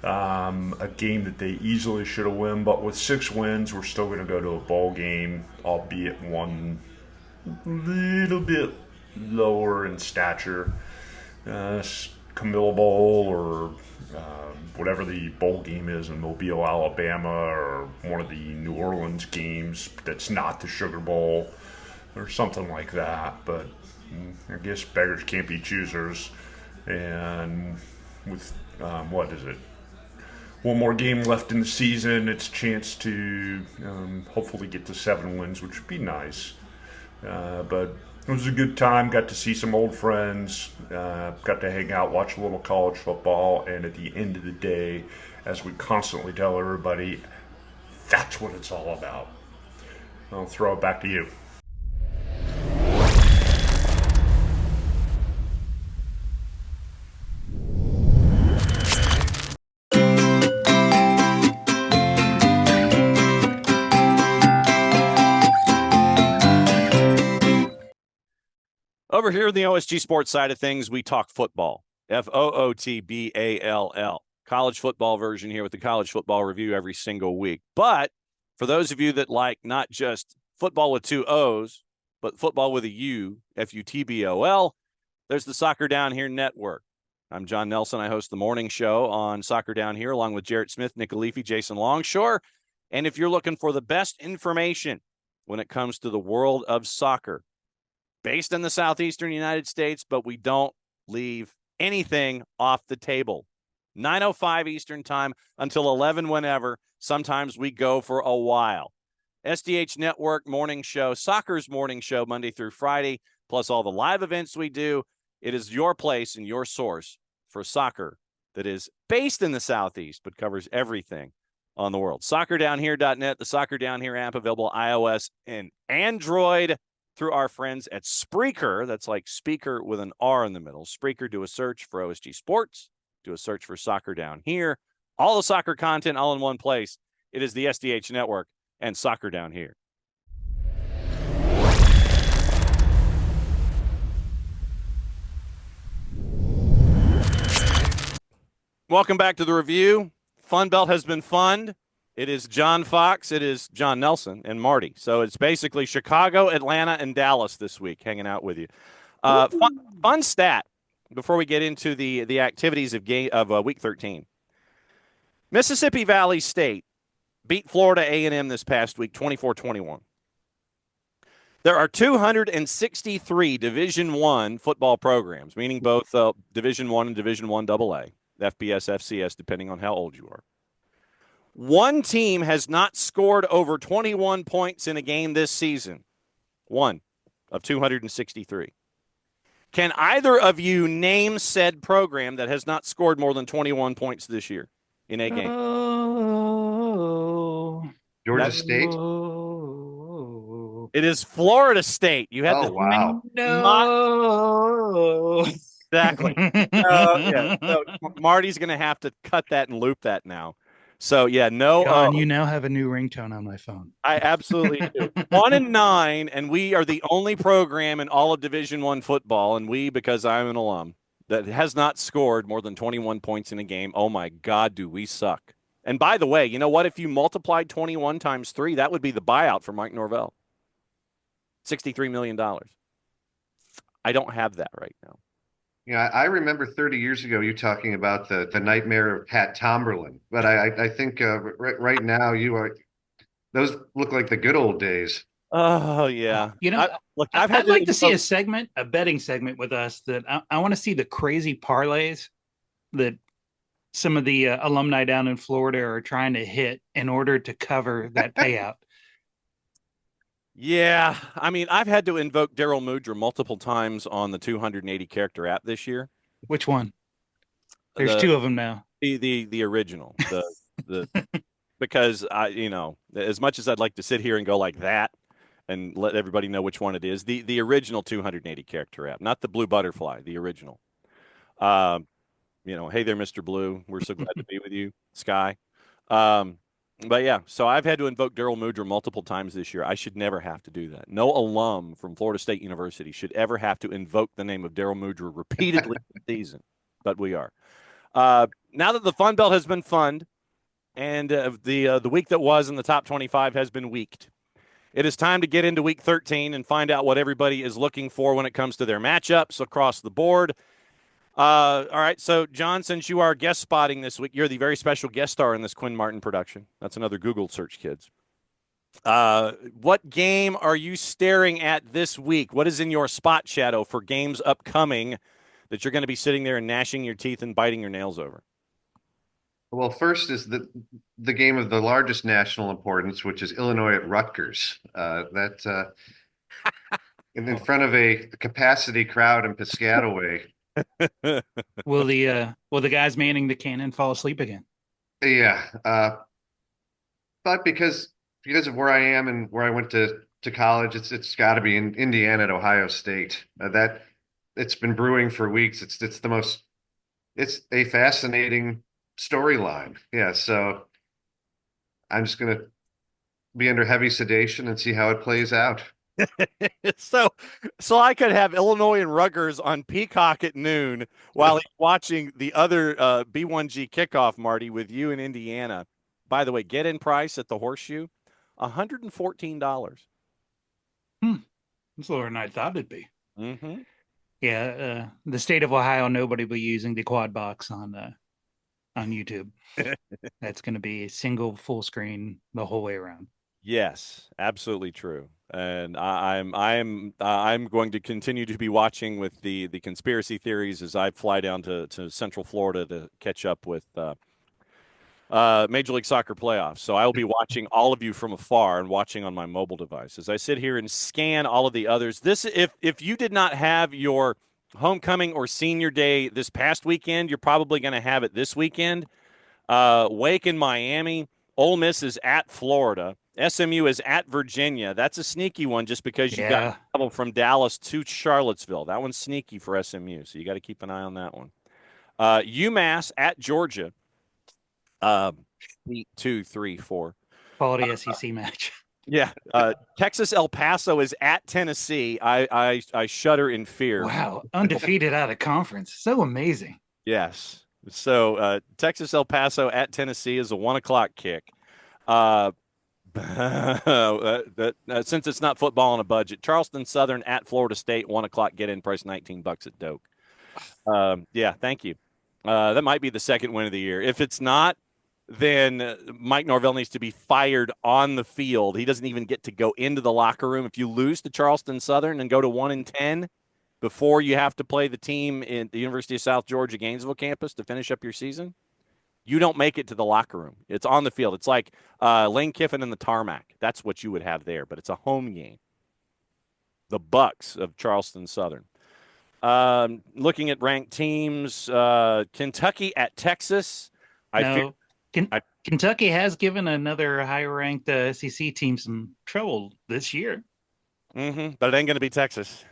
A game that they easily should have won, but with 6 wins, we're still going to go to a bowl game, albeit one little bit lower in stature. Camilla Bowl or whatever the bowl game is in Mobile, Alabama, or one of the New Orleans games that's not the Sugar Bowl or something like that. But I guess beggars can't be choosers. And with, what is it? One more game left in the season, it's a chance to hopefully get to 7 wins, which would be nice. But it was a good time, got to see some old friends, got to hang out, watch a little college football, and at the end of the day, as we constantly tell everybody, that's what it's all about. I'll throw it back to you. Over here in the OSG Sports side of things, we talk football. Football. College football version here with the College Football Review every single week. But for those of you that like not just football with 2 O's, but football with a U, Futbol, there's the Soccer Down Here Network. I'm John Nelson. I host the morning show on Soccer Down Here along with Jarrett Smith, Nick Alifi, Jason Longshore. And if you're looking for the best information when it comes to the world of soccer, based in the southeastern United States, but we don't leave anything off the table. 9:05 Eastern time until 11 whenever. Sometimes we go for a while. SDH Network morning show, soccer's morning show, Monday through Friday, plus all the live events we do. It is your place and your source for soccer that is based in the Southeast, but covers everything on the world. SoccerDownHere.net, the Soccer Down Here app, available iOS and Android through our friends at Spreaker. That's like speaker with an R in the middle. Spreaker, do a search for OSG Sports, do a search for Soccer Down Here. All the soccer content all in one place. It is the SDH Network and Soccer Down Here. Welcome back to the review. Fun Belt has been fun. It is Jon Fox, it is Jon Nelson, and Marty. So it's basically Chicago, Atlanta, and Dallas this week hanging out with you. Fun stat before we get into the activities of Week 13. Mississippi Valley State beat Florida A&M this past week, 24-21. There are 263 Division I football programs, meaning both Division I and Division I AA, FBS, FCS, depending on how old you are. One team has not scored over 21 points in a game this season. One of 263. Can either of you name said program that has not scored more than 21 points this year in a game? Florida State? Oh, It is Florida State. You had Oh, the wow. no. exactly. Yeah. So Marty's going to have to cut that and loop that now. So yeah, no. John, you now have a new ringtone on my phone. I absolutely do. 1-9, and we are the only program in all of Division I football, and we, because I'm an alum, that has not scored more than 21 points in a game. Oh my God, do we suck? And by the way, you know what? If you multiplied 21 times 3, that would be the buyout for Mike Norvell. $63 million. I don't have that right now. Yeah, I remember 30 years ago you talking about the nightmare of Pat Tomberlin, but I think right now those look like the good old days. Oh yeah. I've had I'd like to see a segment, a betting segment with us that I want to see the crazy parlays that some of the alumni down in Florida are trying to hit in order to cover that payout. Yeah, I mean, I've had to invoke Daryl Mudra multiple times on the 280 character app this year. Which one? There's two of them now. The original, the because as much as I'd like to sit here and go like that and let everybody know which one it is, the original 280 character app, not the Blue Butterfly, the original. Hey there, Mr. Blue. We're so glad to be with you, Sky. But yeah, so I've had to invoke Daryl Mudra multiple times this year. I should never have to do that. No alum from Florida State University should ever have to invoke the name of Daryl Mudra repeatedly this season, but we are. Now that the Fun Belt has been funded and the week that was in the top 25 has been weeked, it is time to get into week 13 and find out what everybody is looking for when it comes to their matchups across the board. All right, so John, since you are guest spotting this week, you're the very special guest star in this Quinn Martin production. That's another Google search, kids. What game are you staring at this week? What is in your spot shadow for games upcoming that you're going to be sitting there and gnashing your teeth and biting your nails over? Well, first is the game of the largest national importance, which is Illinois at Rutgers. In front of a capacity crowd in Piscataway. Will the guys manning the cannon fall asleep again? Yeah, but because of where I am and where I went to college, it's got to be in Indiana at Ohio State. That it's been brewing for weeks. It's a fascinating storyline. Yeah, so I'm just gonna be under heavy sedation and see how it plays out. So I could have Illinois and Rutgers on Peacock at noon while he's watching the other B1G kickoff, Marty, with you in Indiana. By the way, get-in price at the Horseshoe, $114. That's lower than I thought it'd be. Mm-hmm. Yeah, the state of Ohio, nobody will be using the quad box on YouTube. That's going to be a single full screen the whole way around. Yes, absolutely true. And I'm going to continue to be watching with the conspiracy theories as I fly down to Central Florida to catch up with Major League Soccer playoffs. So I will be watching all of you from afar and watching on my mobile device as I sit here and scan all of the others. If you did not have your homecoming or senior day this past weekend, you're probably going to have it this weekend. Wake in Miami, Ole Miss is at Florida. SMU is at Virginia. That's a sneaky one just because you got travel from Dallas to Charlottesville. That one's sneaky for SMU, so you got to keep an eye on that one. UMass at Georgia. 2, 3, 4. Quality SEC match. Yeah. Texas El Paso is at Tennessee. I shudder in fear. Wow. Undefeated out of conference. So amazing. Yes. So Texas El Paso at Tennessee is a 1:00 kick. Since it's not football on a budget, Charleston Southern at Florida State, 1:00 get in price, $19 at Doak. Yeah, thank you. That might be the second win of the year. If it's not, then Mike Norvell needs to be fired on the field. He doesn't even get to go into the locker room. If you lose to Charleston Southern and go to 1-10 before you have to play the team in the University of South Georgia Gainesville campus to finish up your season, you don't make it to the locker room. It's on the field. It's like Lane Kiffin and the tarmac. That's what you would have there, but it's a home game. The Bucks of Charleston Southern. Looking at ranked teams, Kentucky at Texas. Kentucky has given another high-ranked SEC team some trouble this year. But it ain't going to be Texas.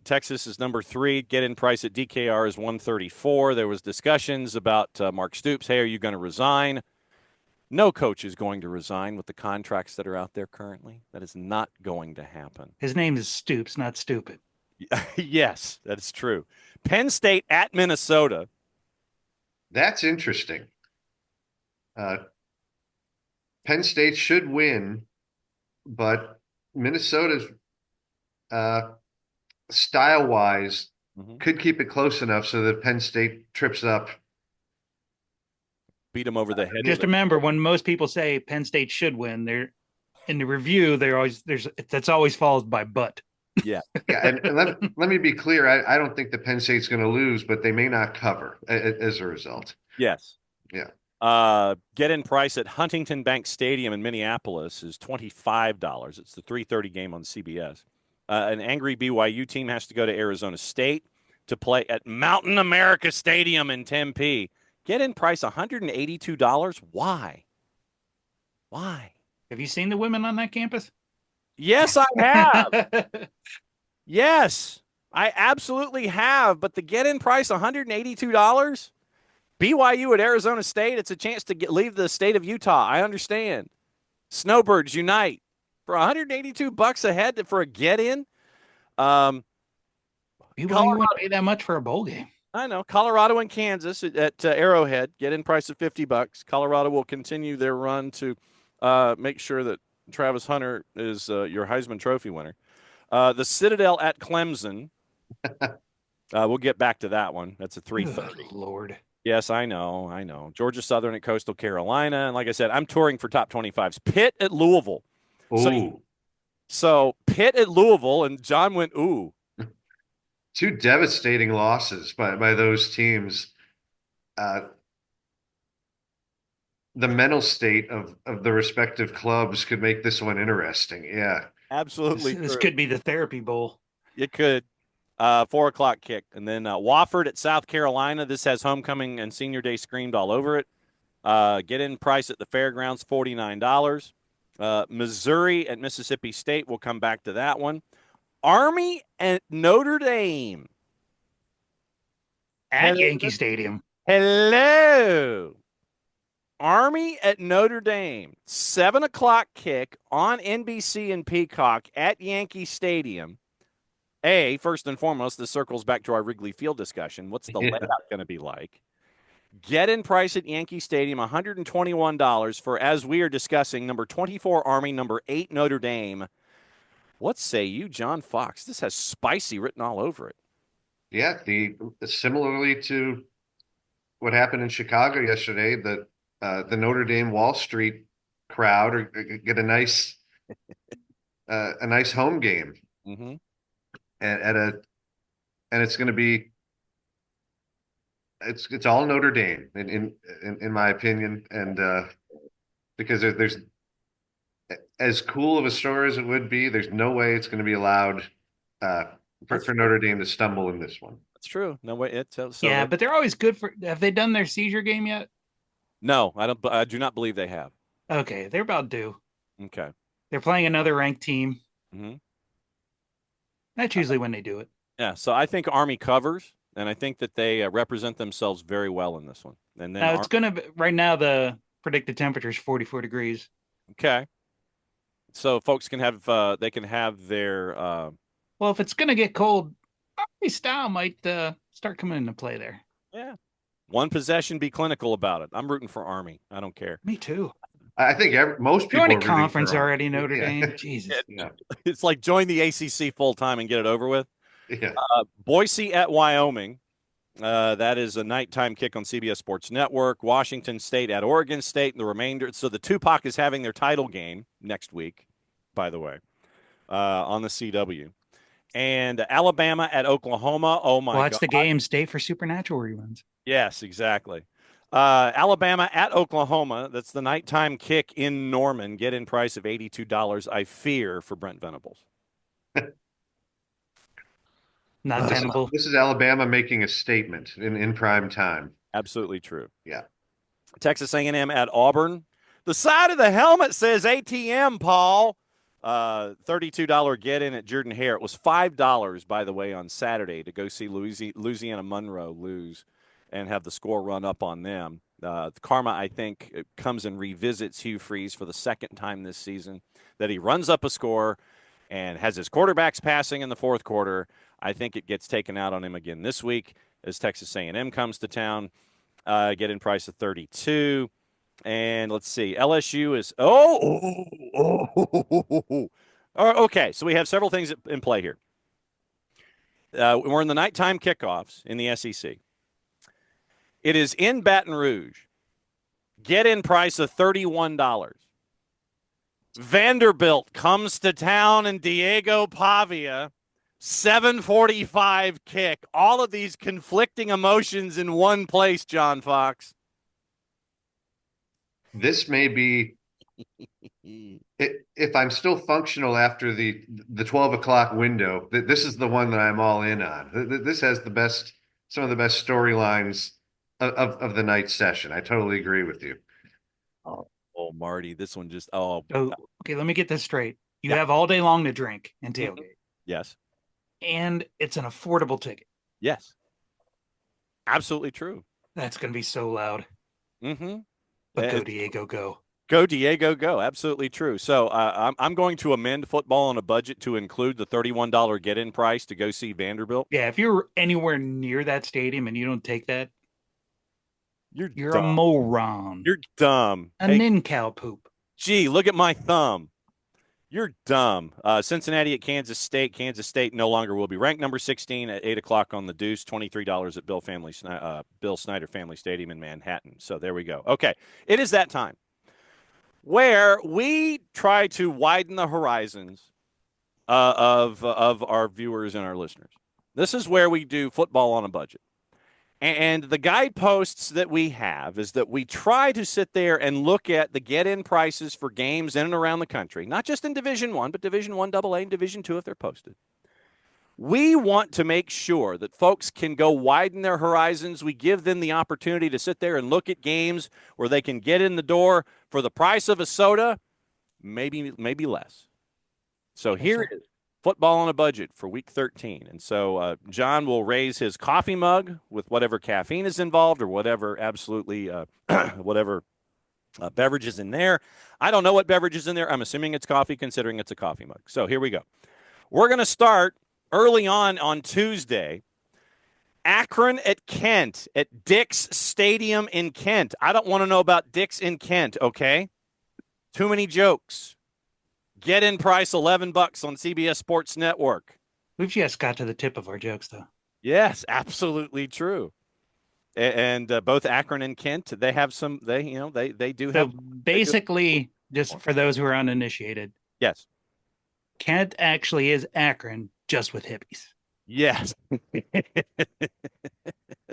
Texas is number 3. Get-in price at DKR is 134. There was discussions about Mark Stoops. Hey, are you going to resign? No coach is going to resign with the contracts that are out there currently. That is not going to happen. His name is Stoops, not stupid. Yes, that is true. Penn State at Minnesota. That's interesting. Penn State should win, but Minnesota's style-wise could keep it close enough so that Penn State trips up. Beat them over the head. Just remember, when most people say Penn State should win, they're in the review. That's always followed by but. Yeah. And let me be clear. I don't think that Penn State's going to lose, but they may not cover as a result. Yes. Yeah. Get-in price at Huntington Bank Stadium in Minneapolis is $25. It's the 3:30 game on CBS. An angry BYU team has to go to Arizona State to play at Mountain America Stadium in Tempe. Get-in price $182. Why? Have you seen the women on that campus? Yes, I have. Yes, I absolutely have. But the get-in price, $182? BYU at Arizona State, it's a chance to leave the state of Utah. I understand. Snowbirds unite for $182 a head for a get-in. BYU wouldn't pay that much for a bowl game. I know. Colorado and Kansas at Arrowhead, get-in price of $50. Colorado will continue their run to make sure that Travis Hunter is your Heisman Trophy winner. The Citadel at Clemson. We'll get back to that one. That's a 3:30. Oh, Lord. Yes, I know. Georgia Southern at Coastal Carolina. And like I said, I'm touring for top 25s. Pitt at Louisville. Ooh. So Pitt at Louisville, and John went, ooh. 2 devastating losses by those teams. The mental state of the respective clubs could make this one interesting. Yeah. Absolutely. This could be the therapy bowl. It could. 4:00 kick. And then Wofford at South Carolina. This has homecoming and senior day screamed all over it. Get-in price at the fairgrounds, $49. Missouri at Mississippi State. We'll come back to that one. Army at Notre Dame. At Yankee Stadium. Hello. Army at Notre Dame. 7:00 kick on NBC and Peacock at Yankee Stadium. First and foremost, this circles back to our Wrigley Field discussion. What's the layout going to be like? Get-in price at Yankee Stadium, $121 for, as we are discussing, number 24 Army, number 8 Notre Dame. What say you, Jon Fox? This has spicy written all over it. Yeah, similarly to what happened in Chicago yesterday, the Notre Dame Wall Street crowd get a nice home game. Mm-hmm. And it's going to be it's all Notre Dame in my opinion, and because there's as cool of a story as it would be, there's no way it's going to be allowed for Notre Dame to stumble in this one. That's true. No way. But they're always good for. Have they done their seizure game yet? No, I don't. I do not believe they have. Okay, they're about due. Okay, they're playing another ranked team. Mm-hmm. That's usually when they do it. Yeah, so I think Army covers, and I think that they represent themselves very well in this one. And then now it's going to be right now. The predicted temperature is 44 degrees. Okay, so folks can have they can have their. Well, if it's going to get cold, Army style might start coming into play there. Yeah, one possession, be clinical about it. I'm rooting for Army. I don't care. Me too. I think most people join a conference already. Notre Dame. Jesus, it's like join the ACC full time and get it over with. Yeah. Boise at Wyoming. That is a nighttime kick on CBS Sports Network. Washington State at Oregon State, and the remainder. So the Tupac is having their title game next week, by the way, on the CW. And Alabama at Oklahoma. Oh my! Watch God. the game. Stay for supernatural reruns. Yes, exactly. Alabama at Oklahoma. That's the nighttime kick in Norman. Get-in price of $82. I fear for Brent Venables. Not tenable. This is Alabama making a statement in prime time. Absolutely true. Yeah. Texas A&M at Auburn. The side of the helmet says ATM, Paul. $32 get-in at Jordan Hare. It was $5, by the way, on Saturday to go see Louisiana Monroe lose and have the score run up on them. Karma, I think, comes and revisits Hugh Freeze for the second time this season, that he runs up a score and has his quarterbacks passing in the fourth quarter. I think it gets taken out on him again this week as Texas A&M comes to town. Get-in price of 32. And let's see, LSU is okay. So we have several things in play here. We're in the nighttime kickoffs in the SEC. It is in Baton Rouge. Get-in price of $31. Vanderbilt comes to town in Diego Pavia. 7:45 kick. All of these conflicting emotions in one place, Jon Fox. This may be, if I'm still functional after the 12 o'clock window, this is the one that I'm all in on. This has some of the best storylines of the night session. I totally agree with you. Oh, Marty, this one just, okay, let me get this straight. You have all day long to drink and tailgate. Yes. And it's an affordable ticket. Yes. Absolutely true. That's going to be so loud. Mm-hmm. But go, Diego, go. Go, Diego, go. Absolutely true. So I'm going to amend Football on a Budget to include the $31 get-in price to go see Vanderbilt. Yeah, if you're anywhere near that stadium and you don't take that, you're dumb. A moron. You're dumb. A nincow poop. Gee, look at my thumb. You're dumb. Cincinnati at Kansas State. Kansas State no longer will be ranked number 16 at 8 o'clock on the Deuce. $23 at Bill Snyder Family Stadium in Manhattan. So there we go. Okay, it is that time where we try to widen the horizons of our viewers and our listeners. This is where we do Football on a Budget. And the guideposts that we have is that we try to sit there and look at the get-in prices for games in and around the country, not just in Division I, but Division I AA and Division II if they're posted. We want to make sure that folks can go widen their horizons. We give them the opportunity to sit there and look at games where they can get in the door for the price of a soda, maybe less. So here it is. Football on a Budget for Week 13. And so John will raise his coffee mug with whatever caffeine is involved or whatever whatever beverage is in there. I don't know what beverage is in there. I'm assuming it's coffee, considering it's a coffee mug. So here we go. We're going to start early on Tuesday. Akron at Kent at Dick's Stadium in Kent. I don't want to know about Dick's in Kent, okay? Too many jokes. Get-in price $11 on CBS Sports Network. We've just got to the tip of our jokes, though. Yes, absolutely true. And both Akron and Kent, they have some. They do have. So basically, just for those who are uninitiated, yes, Kent actually is Akron, just with hippies. Yes.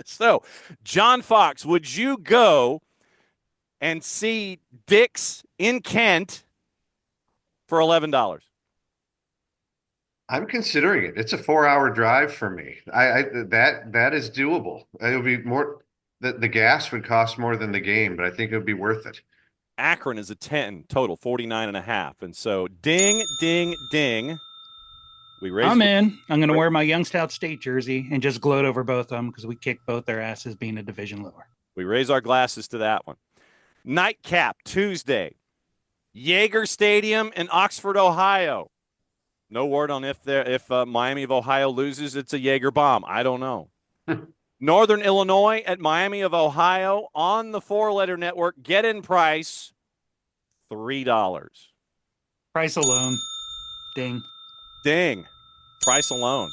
So, Jon Fox, would you go and see Dick's in Kent for $11? I'm considering it. It's a 4-hour drive for me. That is doable. It would be more. The gas would cost more than the game, but I think it would be worth it. Akron is a 10 total, 49.5, and so ding, ding, ding. I'm in. I'm going to wear my Youngstown State jersey and just gloat over both of them because we kicked both their asses being a division lower. We raise our glasses to that one. Nightcap Tuesday. Yager Stadium in Oxford, Ohio. No word on if Miami of Ohio loses, it's a Jaeger bomb. I don't know. Northern Illinois at Miami of Ohio on the 4-letter network. Get-in price, $3. Price alone. Ding. Ding. Price alone.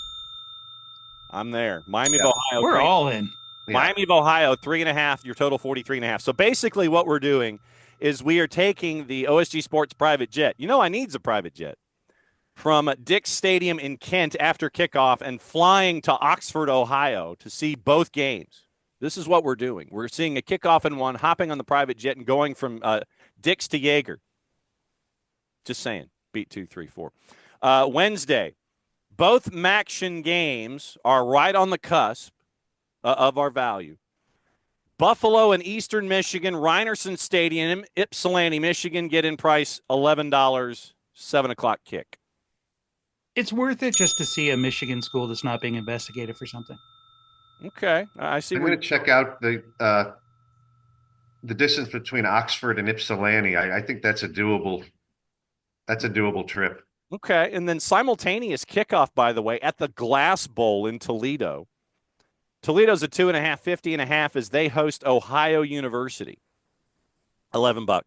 I'm there. Miami of Ohio. We're all in. Miami of Ohio, 3.5. Your total 43.5. So basically what we're doing is we are taking the OSG Sports private jet. You know I needs a private jet. From Dick's Stadium in Kent after kickoff and flying to Oxford, Ohio to see both games. This is what we're doing. We're seeing a kickoff in one, hopping on the private jet and going from Dick's to Jaeger. Just saying. Beat 2, 3, 4. Wednesday, both Maction games are right on the cusp of our value. Buffalo and Eastern Michigan, Rynerson Stadium, Ypsilanti, Michigan, get in price $11, 7 o'clock kick. It's worth it just to see a Michigan school that's not being investigated for something. Okay, I see. I'm where going to check out the distance between Oxford and Ypsilanti. I think that's a doable trip. Okay, and then simultaneous kickoff, by the way, at the Glass Bowl in Toledo. Toledo's a 2.5, 50.5 as they host Ohio University. $11.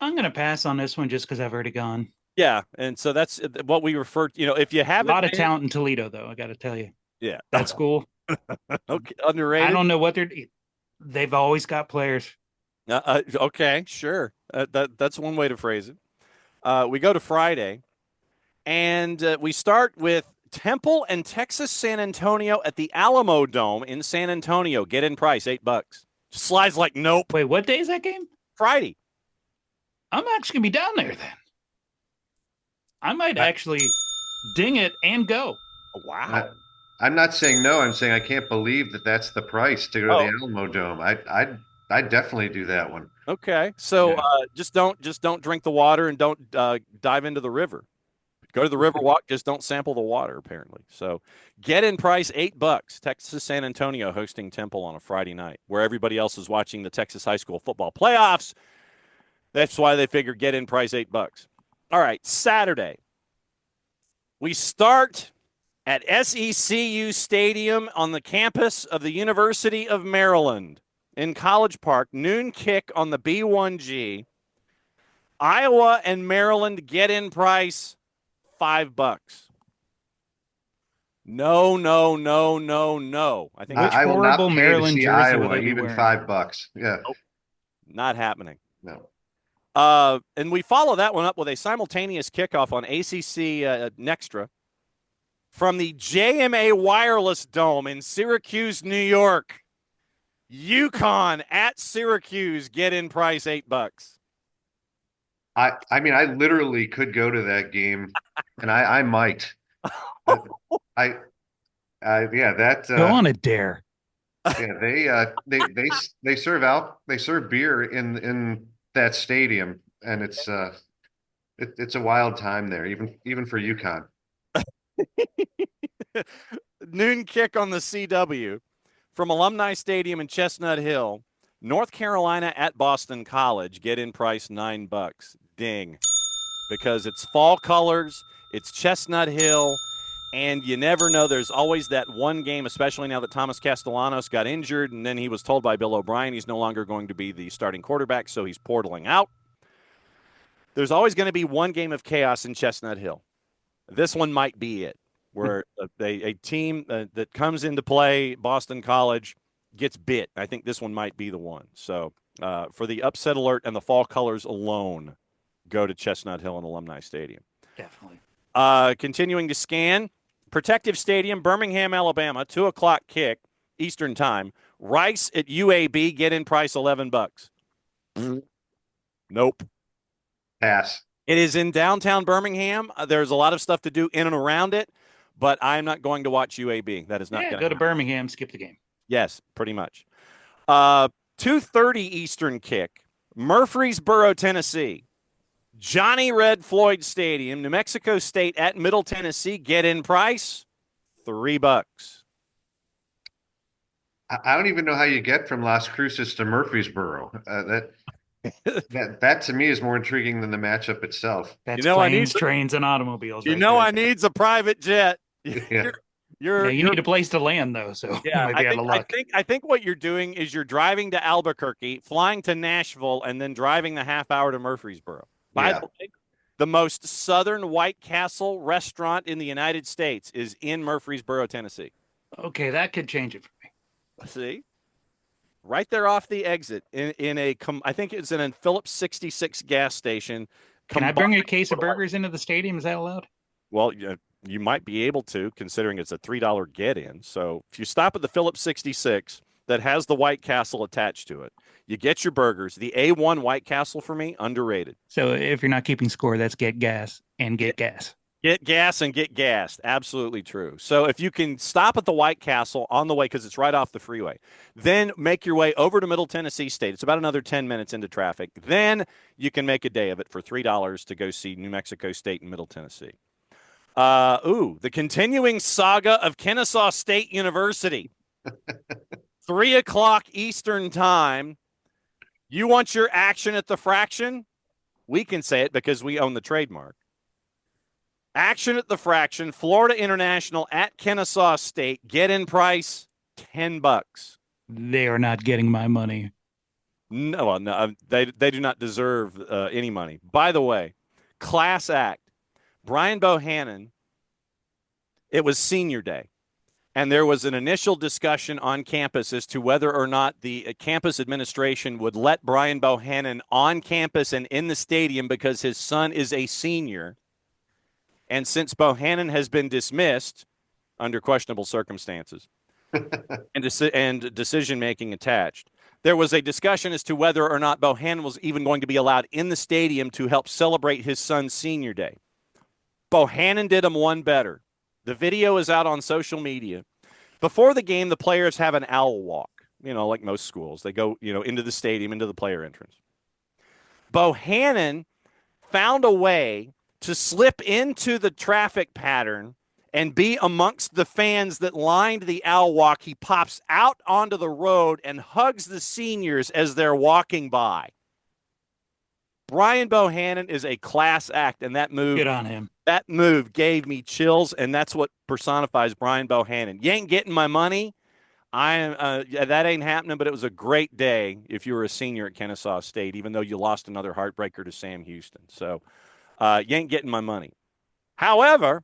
I'm going to pass on this one just because I've already gone. Yeah, and so that's what we refer to. If you A haven't, lot of talent in Toledo, though, I got to tell you. Yeah, That school. okay, underrated. I don't know what they've always got players. Okay, sure. That's one way to phrase it. We go to Friday, and we start with Temple and Texas San Antonio at the Alamo Dome in San Antonio. Get in price, $8. Slides like nope. Wait, what day is that game? Friday. I'm actually going to be down there then. I might actually ding it and go. Wow. I'm not saying no. I'm saying I can't believe that that's the price to go to the Alamo Dome. I'd definitely do that one. Okay, so Yeah. just don't drink the water and don't dive into the river. Go to the river walk. Just don't sample the water. Apparently, so get in price $8. Texas San Antonio hosting Temple on a Friday night, where everybody else is watching the Texas high school football playoffs. That's why they figure get in price $8. All right, Saturday. We start at SECU Stadium on the campus of the University of Maryland in College Park. Noon kick on the B1G. Iowa and Maryland get in price $5. No. I think I will not horrible pay Maryland to see jersey will Iowa, they be even wearing? $5. Yeah, not happening. no. And we follow that one up with a simultaneous kickoff on ACC Nextra from the JMA Wireless Dome in Syracuse, New York. UConn at Syracuse, get in price $8. I mean, I literally could go to that game, and I might. Yeah, that Go on a dare. yeah, they serve beer in that stadium, and it's a wild time there, even for UConn. Noon kick on the CW from Alumni Stadium in Chestnut Hill. North Carolina at Boston College, get in price $9. Ding. Because it's fall colors, it's Chestnut Hill, and you never know. There's always that one game, especially now that Thomas Castellanos got injured, and then he was told by Bill O'Brien he's no longer going to be the starting quarterback, so he's portaling out. There's always going to be one game of chaos in Chestnut Hill. This one might be it, where a team that comes into play, Boston College, gets bit. I think this one might be the one. So for the upset alert and the fall colors alone, go to Chestnut Hill and Alumni Stadium. Definitely. Continuing to scan, Protective Stadium, Birmingham, Alabama, 2 o'clock kick, Eastern time. Rice at UAB, get in price $11. Nope. Pass. It is in downtown Birmingham. There's a lot of stuff to do in and around it, but I'm not going to watch UAB. That is not going to go to Birmingham, skip the game. Yes, pretty much. 2:30 Eastern kick, Murfreesboro, Tennessee. Johnny Red Floyd Stadium, New Mexico State at Middle Tennessee, get in price $3. I don't even know how you get from Las Cruces to Murfreesboro. That to me is more intriguing than the matchup itself. That's planes, trains, and automobiles. I needs a private jet. Yeah. You need a place to land, though, so yeah, you might be out of luck. I think what you're doing is you're driving to Albuquerque, flying to Nashville, and then driving the half hour to Murfreesboro. By the way, the most southern White Castle restaurant in the United States is in Murfreesboro, Tennessee. Okay, that could change it for me. See? Right there off the exit I think it's in a Phillips 66 gas station. Can I bring a case of burgers into the stadium? Is that allowed? Well, you might be able to, considering it's a $3 get-in. So if you stop at the Phillips 66 that has the White Castle attached to it, you get your burgers. The A1 White Castle, for me, underrated. So if you're not keeping score, that's get gas and get gas. Get gas and get gassed. Absolutely true. So if you can stop at the White Castle on the way, because it's right off the freeway, then make your way over to Middle Tennessee State. It's about another 10 minutes into traffic. Then you can make a day of it for $3 to go see New Mexico State and Middle Tennessee. The continuing saga of Kennesaw State University. 3 o'clock Eastern time. You want your action at the fraction? We can say it because we own the trademark. Action at the fraction, Florida International at Kennesaw State. Get-in price, $10. They are not getting my money. No, they do not deserve any money. By the way, class act. Brian Bohannon, it was senior day, and there was an initial discussion on campus as to whether or not the campus administration would let Brian Bohannon on campus and in the stadium because his son is a senior. And since Bohannon has been dismissed under questionable circumstances and decision-making attached, there was a discussion as to whether or not Bohannon was even going to be allowed in the stadium to help celebrate his son's senior day. Bohannon did him one better. The video is out on social media. Before the game, the players have an owl walk, like most schools. They go, into the stadium, into the player entrance. Bohannon found a way to slip into the traffic pattern and be amongst the fans that lined the owl walk. He pops out onto the road and hugs the seniors as they're walking by. Brian Bohannon is a class act, and that move, Good on him. That move gave me chills, and that's what personifies Brian Bohannon. You ain't getting my money. That ain't happening, but it was a great day if you were a senior at Kennesaw State, even though you lost another heartbreaker to Sam Houston. So you ain't getting my money. However,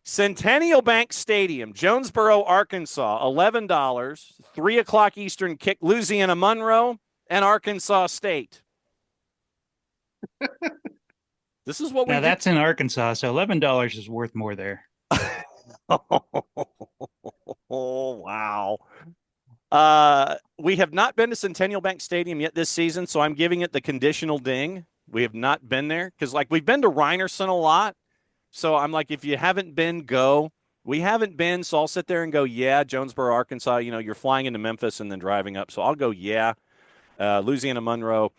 Centennial Bank Stadium, Jonesboro, Arkansas, $11, 3 o'clock Eastern kick, Louisiana Monroe and Arkansas State. This is what we now do. That's in Arkansas, so $11 is worth more there. Oh, wow. We have not been to Centennial Bank Stadium yet this season, so I'm giving it the conditional ding. We have not been there because, we've been to Reinerson a lot. So I'm like, if you haven't been, go. We haven't been, so I'll sit there and go, yeah, Jonesboro, Arkansas. You're flying into Memphis and then driving up. So I'll go, yeah. Louisiana Monroe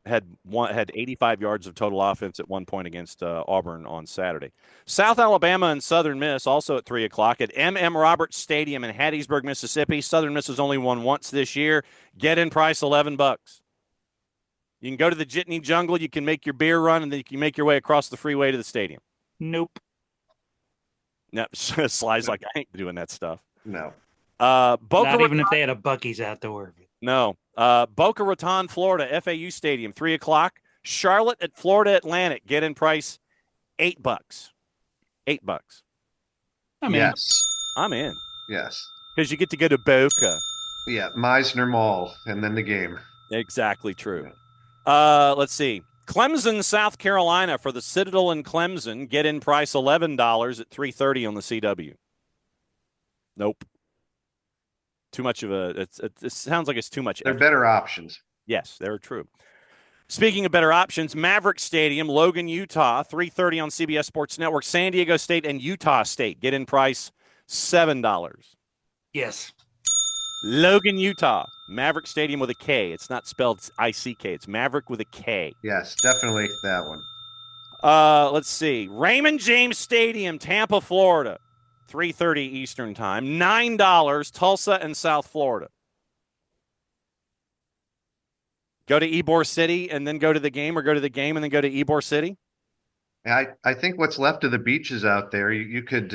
had 85 yards of total offense at one point against Auburn on Saturday. South Alabama and Southern Miss also at 3 o'clock at M.M. Roberts Stadium in Hattiesburg, Mississippi. Southern Miss has only won once this year. Get-in price, $11. You can go to the Jitney Jungle, you can make your beer run, and then you can make your way across the freeway to the stadium. Nope. No, Sly's like, I ain't doing that stuff. No. Not even if they had a Buc-ee's outdoor. No. Boca Raton, Florida, FAU Stadium, 3 o'clock. Charlotte at Florida Atlantic. Get-in price, $8. $8. I'm yes. I'm in. Yes. Because you get to go to Boca. Yeah, Meisner Mall, and then the game. Exactly true. Let's see. Clemson, South Carolina for the Citadel in Clemson. Get-in price $11 at 3:30 on the CW. Nope. Too much of it sounds like it's too much. There are better options. Yes, they're true. Speaking of better options, Maverick Stadium, Logan, Utah, 3:30 on CBS Sports Network. San Diego State and Utah State. Get-in price $7. Yes. Logan, Utah. Maverick Stadium with a K. It's not spelled I-C-K. It's Maverick with a K. Yes, definitely that one. Let's see. Raymond James Stadium, Tampa, Florida. 3:30 Eastern Time. $9, Tulsa and South Florida. Go to Ybor City and then go to the game, or go to the game and then go to Ybor City? I think what's left of the beaches out there, you could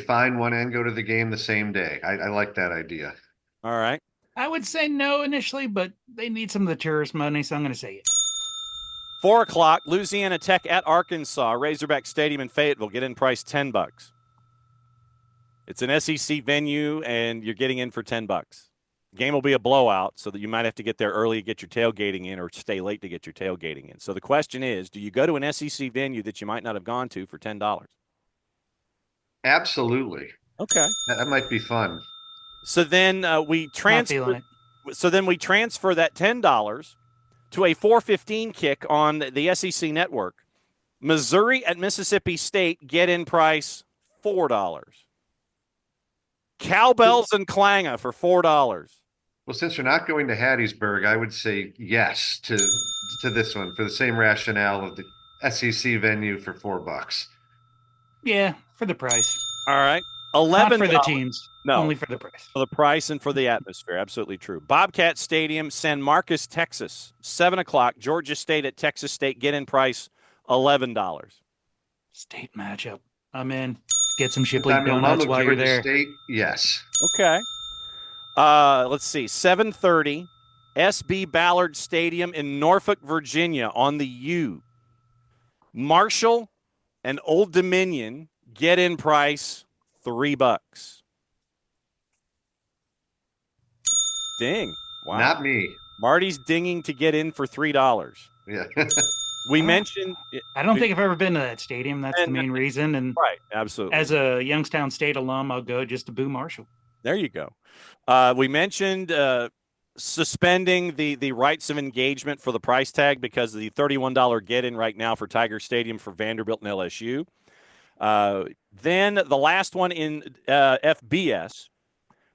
find one and go to the game the same day. I like that idea. All right. I would say no initially, but they need some of the tourist money, so I'm going to say yes. 4 o'clock, Louisiana Tech at Arkansas, Razorback Stadium in Fayetteville. Get-in price $10. It's an SEC venue, and you're getting in for $10. Game will be a blowout, so that you might have to get there early to get your tailgating in, or stay late to get your tailgating in. So the question is, do you go to an SEC venue that you might not have gone to for $10? Absolutely. Okay. That might be fun. So then we transfer. So then we transfer that $10 to a 4:15 kick on the SEC network. Missouri at Mississippi State, get-in price $4. Cowbells and Clanger for $4. Well, since you're not going to Hattiesburg, I would say yes to this one for the same rationale of the SEC venue for $4. Yeah, for the price. All right. Not $11 for the teams. No. Only for the price. For the price and for the atmosphere. Absolutely true. Bobcat Stadium, San Marcos, Texas, 7 o'clock. Georgia State at Texas State, get-in price $11. State matchup. I'm in. Get some Shipley I'm in love donuts with while you're Georgia there. State, yes. Okay. Let's see. 7:30, SB Ballard Stadium in Norfolk, Virginia on the U. Marshall and Old Dominion, get-in price $3. Ding. Wow. Not me. Marty's dinging to get in for $3. Yeah. We mentioned I don't think I've ever been to that stadium. That's the main reason. And right, absolutely. as a Youngstown State alum, I'll go just to boo Marshall. There you go. We mentioned suspending the rights of engagement for the price tag because of the $31 get-in right now for Tiger Stadium for Vanderbilt and LSU. Then the last one in FBS,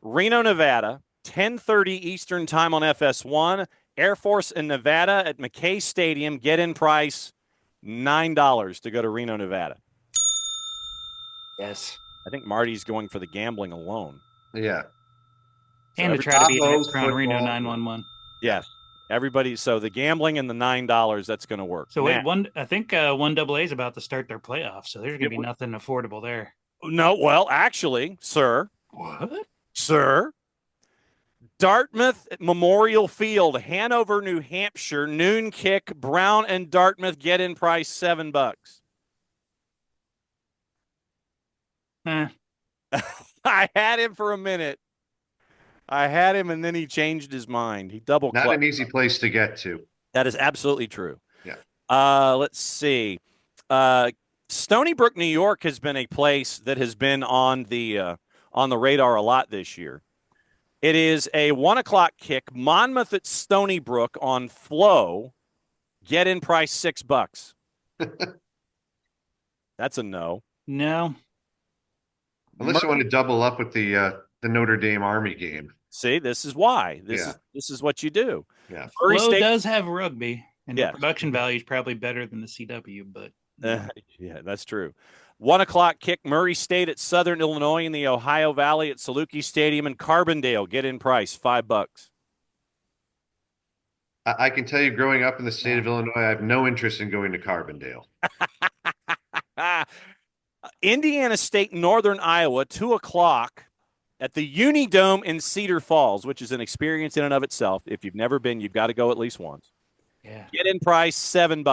Reno, Nevada, 10:30 Eastern time on FS1. Air Force in Nevada at McKay Stadium, get-in price $9 to go to Reno, Nevada. Yes. I think Marty's going for the gambling alone. Yeah. And to try to beat Bravo X-Crown Reno football. 911. Yes. Everybody. So the gambling and the $9, that's going to work. So wait, Now, I think 1AA is about to start their playoffs, so there's going to be nothing affordable there. no, well, actually, sir, What? Dartmouth Memorial Field, Hanover, New Hampshire, noon kick, Brown and Dartmouth, get-in price $7. Eh. I had him for a minute. I had him, and then he changed his mind. He double Not clicked. an easy place to get to. That is absolutely true. Yeah. Let's see. Stony Brook, New York, has been a place that has been on the radar a lot this year. It is a 1 o'clock kick. Monmouth at Stony Brook on Flow. Get-in price $6. That's a no. No. Unless you want to double up with the Notre Dame Army game. See, this is why. This is what you do. Yeah. Murray Flow State- does have rugby, and Yes. the production value is probably better than the CW, but yeah, that's true. 1 o'clock kick, Murray State at Southern Illinois in the Ohio Valley at Saluki Stadium in Carbondale. Get-in price $5. I can tell you, growing up in the state of Illinois, I have no interest in going to Carbondale. Indiana State, Northern Iowa, 2 o'clock at the Unidome in Cedar Falls, which is an experience in and of itself. If you've never been, you've got to go at least once. yeah. Get-in price $7.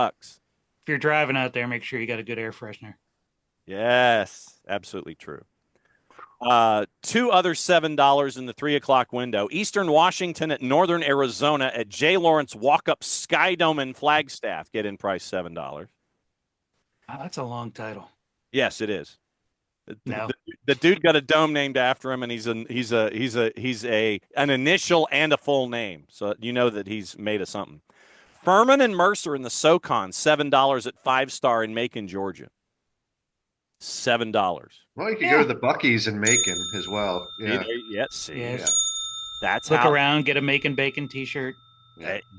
If you're driving out there, make sure you got a good air freshener. Yes, absolutely true. Two other $7 in the 3 o'clock window. Eastern Washington at Northern Arizona at J. Lawrence Walk-Up Sky Dome in Flagstaff. Get-in price $7. Wow, that's a long title. Yes, it is. No. The dude got a dome named after him, and he's an initial and a full name, so you know that he's made of something. Furman and Mercer in the SoCon, $7 at 5-Star in Macon, Georgia. $7. Well, you could go to the Buc-ee's in Macon as well. Yeah. See, Yes. that's Look how. around, get a Macon Bacon T-shirt.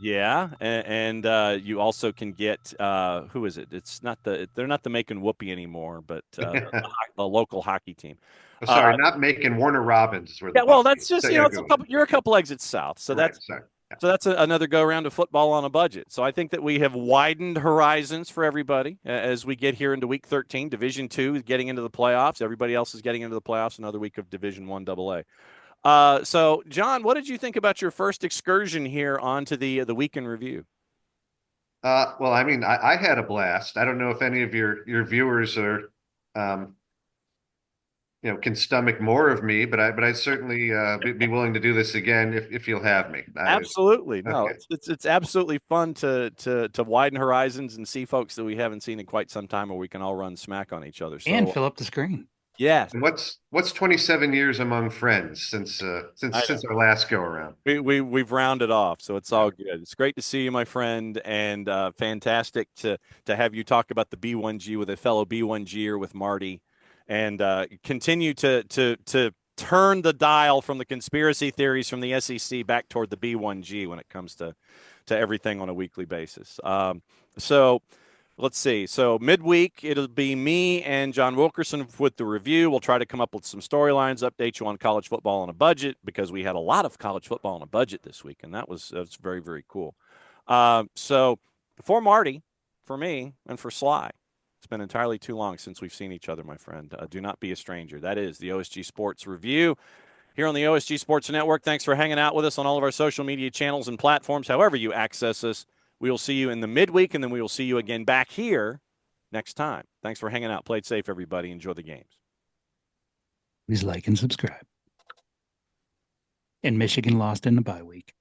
Yeah, and you also can get who is it? They're not the Macon Whoopie anymore, but the local hockey team. Oh, sorry, not Macon. Warner Robins is where. Yeah, well, that's Buc-ee's. just So you're a couple exits south, so Correct, that's sorry. Yeah. so that's another go round of football on a budget. So I think that we have widened horizons for everybody as we get here into Week 13. Division II is getting into the playoffs. Everybody else is getting into the playoffs. Another week of Division I AA. So, John, what did you think about your first excursion here onto the week in review? Well, I mean, I had a blast. I don't know if any of your viewers are, can stomach more of me, but I'd certainly be willing to do this again if you'll have me. Absolutely, no, okay. it's absolutely fun to widen horizons and see folks that we haven't seen in quite some time, where we can all run smack on each other. So, And fill up the screen. Yes. And what's 27 years among friends since our last go around? We've rounded off, so it's all good. It's great to see you, my friend, and fantastic to have you talk about the B1G with a fellow B1Ger with Marty, and continue to turn the dial from the conspiracy theories from the SEC back toward the B1G when it comes to everything on a weekly basis. So let's see. So midweek, it'll be me and John Wilkerson with the review. We'll try to come up with some storylines, update you on college football on a budget, because we had a lot of college football on a budget this week, and that's very, very cool. So for Marty, for me, and for Sly, it's been entirely too long since we've seen each other, my friend. Do not be a stranger. That is the OSG Sports Review here on the OSG Sports Network. Thanks for hanging out with us on all of our social media channels and platforms, however you access us. We will see you in the midweek, and then we will see you again back here next time. Thanks for hanging out. Play it safe, everybody. Enjoy the games. Please like and subscribe. And Michigan lost in the bye week.